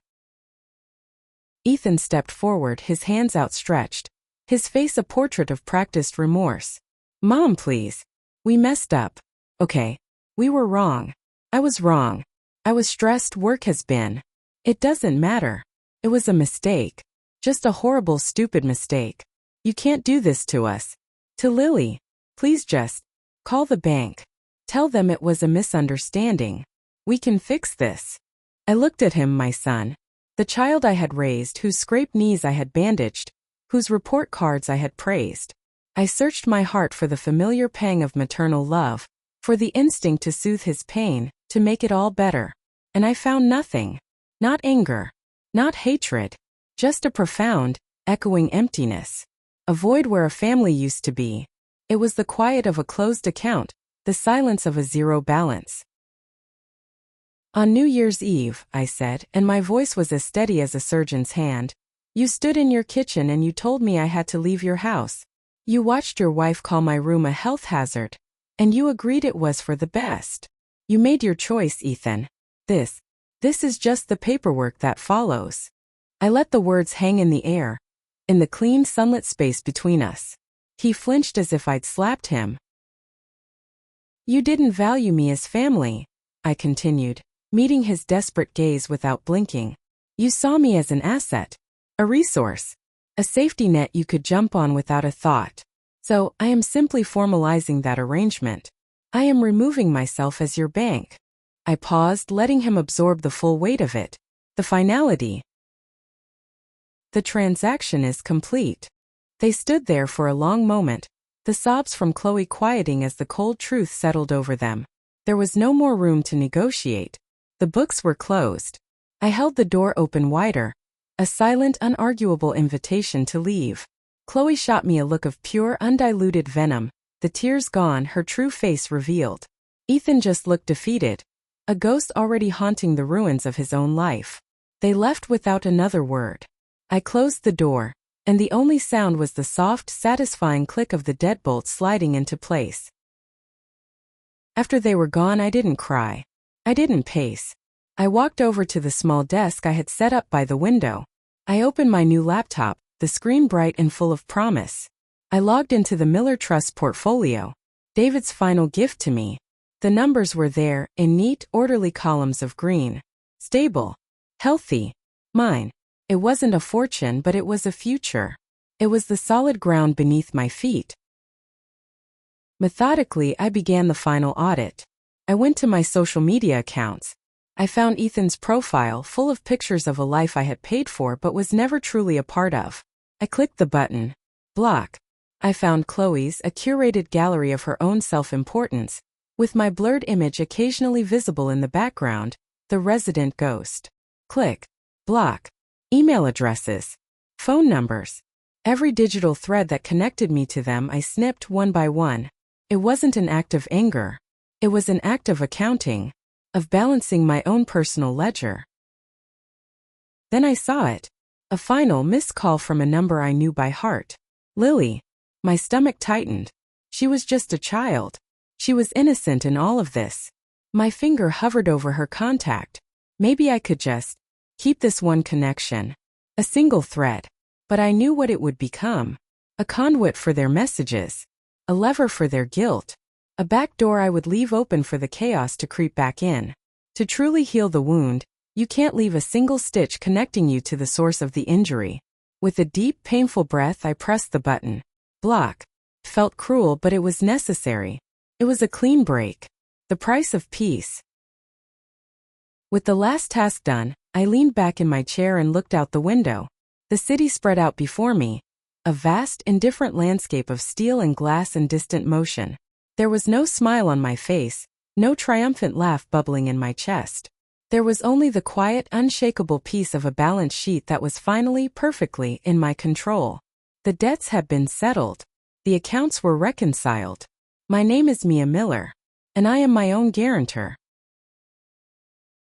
Ethan stepped forward, his hands outstretched, his face a portrait of practiced remorse. Mom, please. We messed up. Okay. We were wrong. I was wrong. I was stressed. Work has been. It doesn't matter. It was a mistake. Just a horrible, stupid mistake. You can't do this to us. To Lily. Please just call the bank. Tell them it was a misunderstanding. We can fix this. I looked at him, my son. The child I had raised, whose scraped knees I had bandaged, whose report cards I had praised. I searched my heart for the familiar pang of maternal love, for the instinct to soothe his pain, to make it all better. And I found nothing. Not anger. Not hatred. Just a profound, echoing emptiness. A void where a family used to be. It was the quiet of a closed account, the silence of a zero balance. On New Year's Eve, I said, and my voice was as steady as a surgeon's hand, you stood in your kitchen and you told me I had to leave your house. You watched your wife call my room a health hazard. And you agreed it was for the best. You made your choice, Ethan. This is just the paperwork that follows. I let the words hang in the air, in the clean sunlit space between us. He flinched as if I'd slapped him. You didn't value me as family, I continued, meeting his desperate gaze without blinking. You saw me as an asset, a resource, a safety net you could jump on without a thought. So, I am simply formalizing that arrangement. I am removing myself as your bank. I paused, letting him absorb the full weight of it. The finality. The transaction is complete. They stood there for a long moment, the sobs from Chloe quieting as the cold truth settled over them. There was no more room to negotiate. The books were closed. I held the door open wider, a silent, unarguable invitation to leave. Chloe shot me a look of pure, undiluted venom, the tears gone, her true face revealed. Ethan just looked defeated, a ghost already haunting the ruins of his own life. They left without another word. I closed the door, and the only sound was the soft, satisfying click of the deadbolt sliding into place. After they were gone, I didn't cry. I didn't pace. I walked over to the small desk I had set up by the window. I opened my new laptop, the screen bright and full of promise. I logged into the Miller Trust portfolio, David's final gift to me. The numbers were there, in neat, orderly columns of green. Stable. Healthy. Mine. It wasn't a fortune, but it was a future. It was the solid ground beneath my feet. Methodically, I began the final audit. I went to my social media accounts. I found Ethan's profile full of pictures of a life I had paid for but was never truly a part of. I clicked the button. Block. I found Chloe's, a curated gallery of her own self-importance, with my blurred image occasionally visible in the background, the resident ghost. Click. Block. Email addresses. Phone numbers. Every digital thread that connected me to them I snipped one by one. It wasn't an act of anger. It was an act of accounting, of balancing my own personal ledger. Then I saw it. A final missed call from a number I knew by heart. Lily. My stomach tightened. She was just a child. She was innocent in all of this. My finger hovered over her contact. Maybe I could just keep this one connection. A single thread. But I knew what it would become. A conduit for their messages. A lever for their guilt. A back door I would leave open for the chaos to creep back in. To truly heal the wound, you can't leave a single stitch connecting you to the source of the injury. With a deep, painful breath, I pressed the button. Block. Felt cruel, but it was necessary. It was a clean break. The price of peace. With the last task done, I leaned back in my chair and looked out the window. The city spread out before me. A vast, indifferent landscape of steel and glass and distant motion. There was no smile on my face, no triumphant laugh bubbling in my chest. There was only the quiet, unshakable peace of a balance sheet that was finally, perfectly, in my control. The debts had been settled. The accounts were reconciled. My name is Mia Miller. And I am my own guarantor.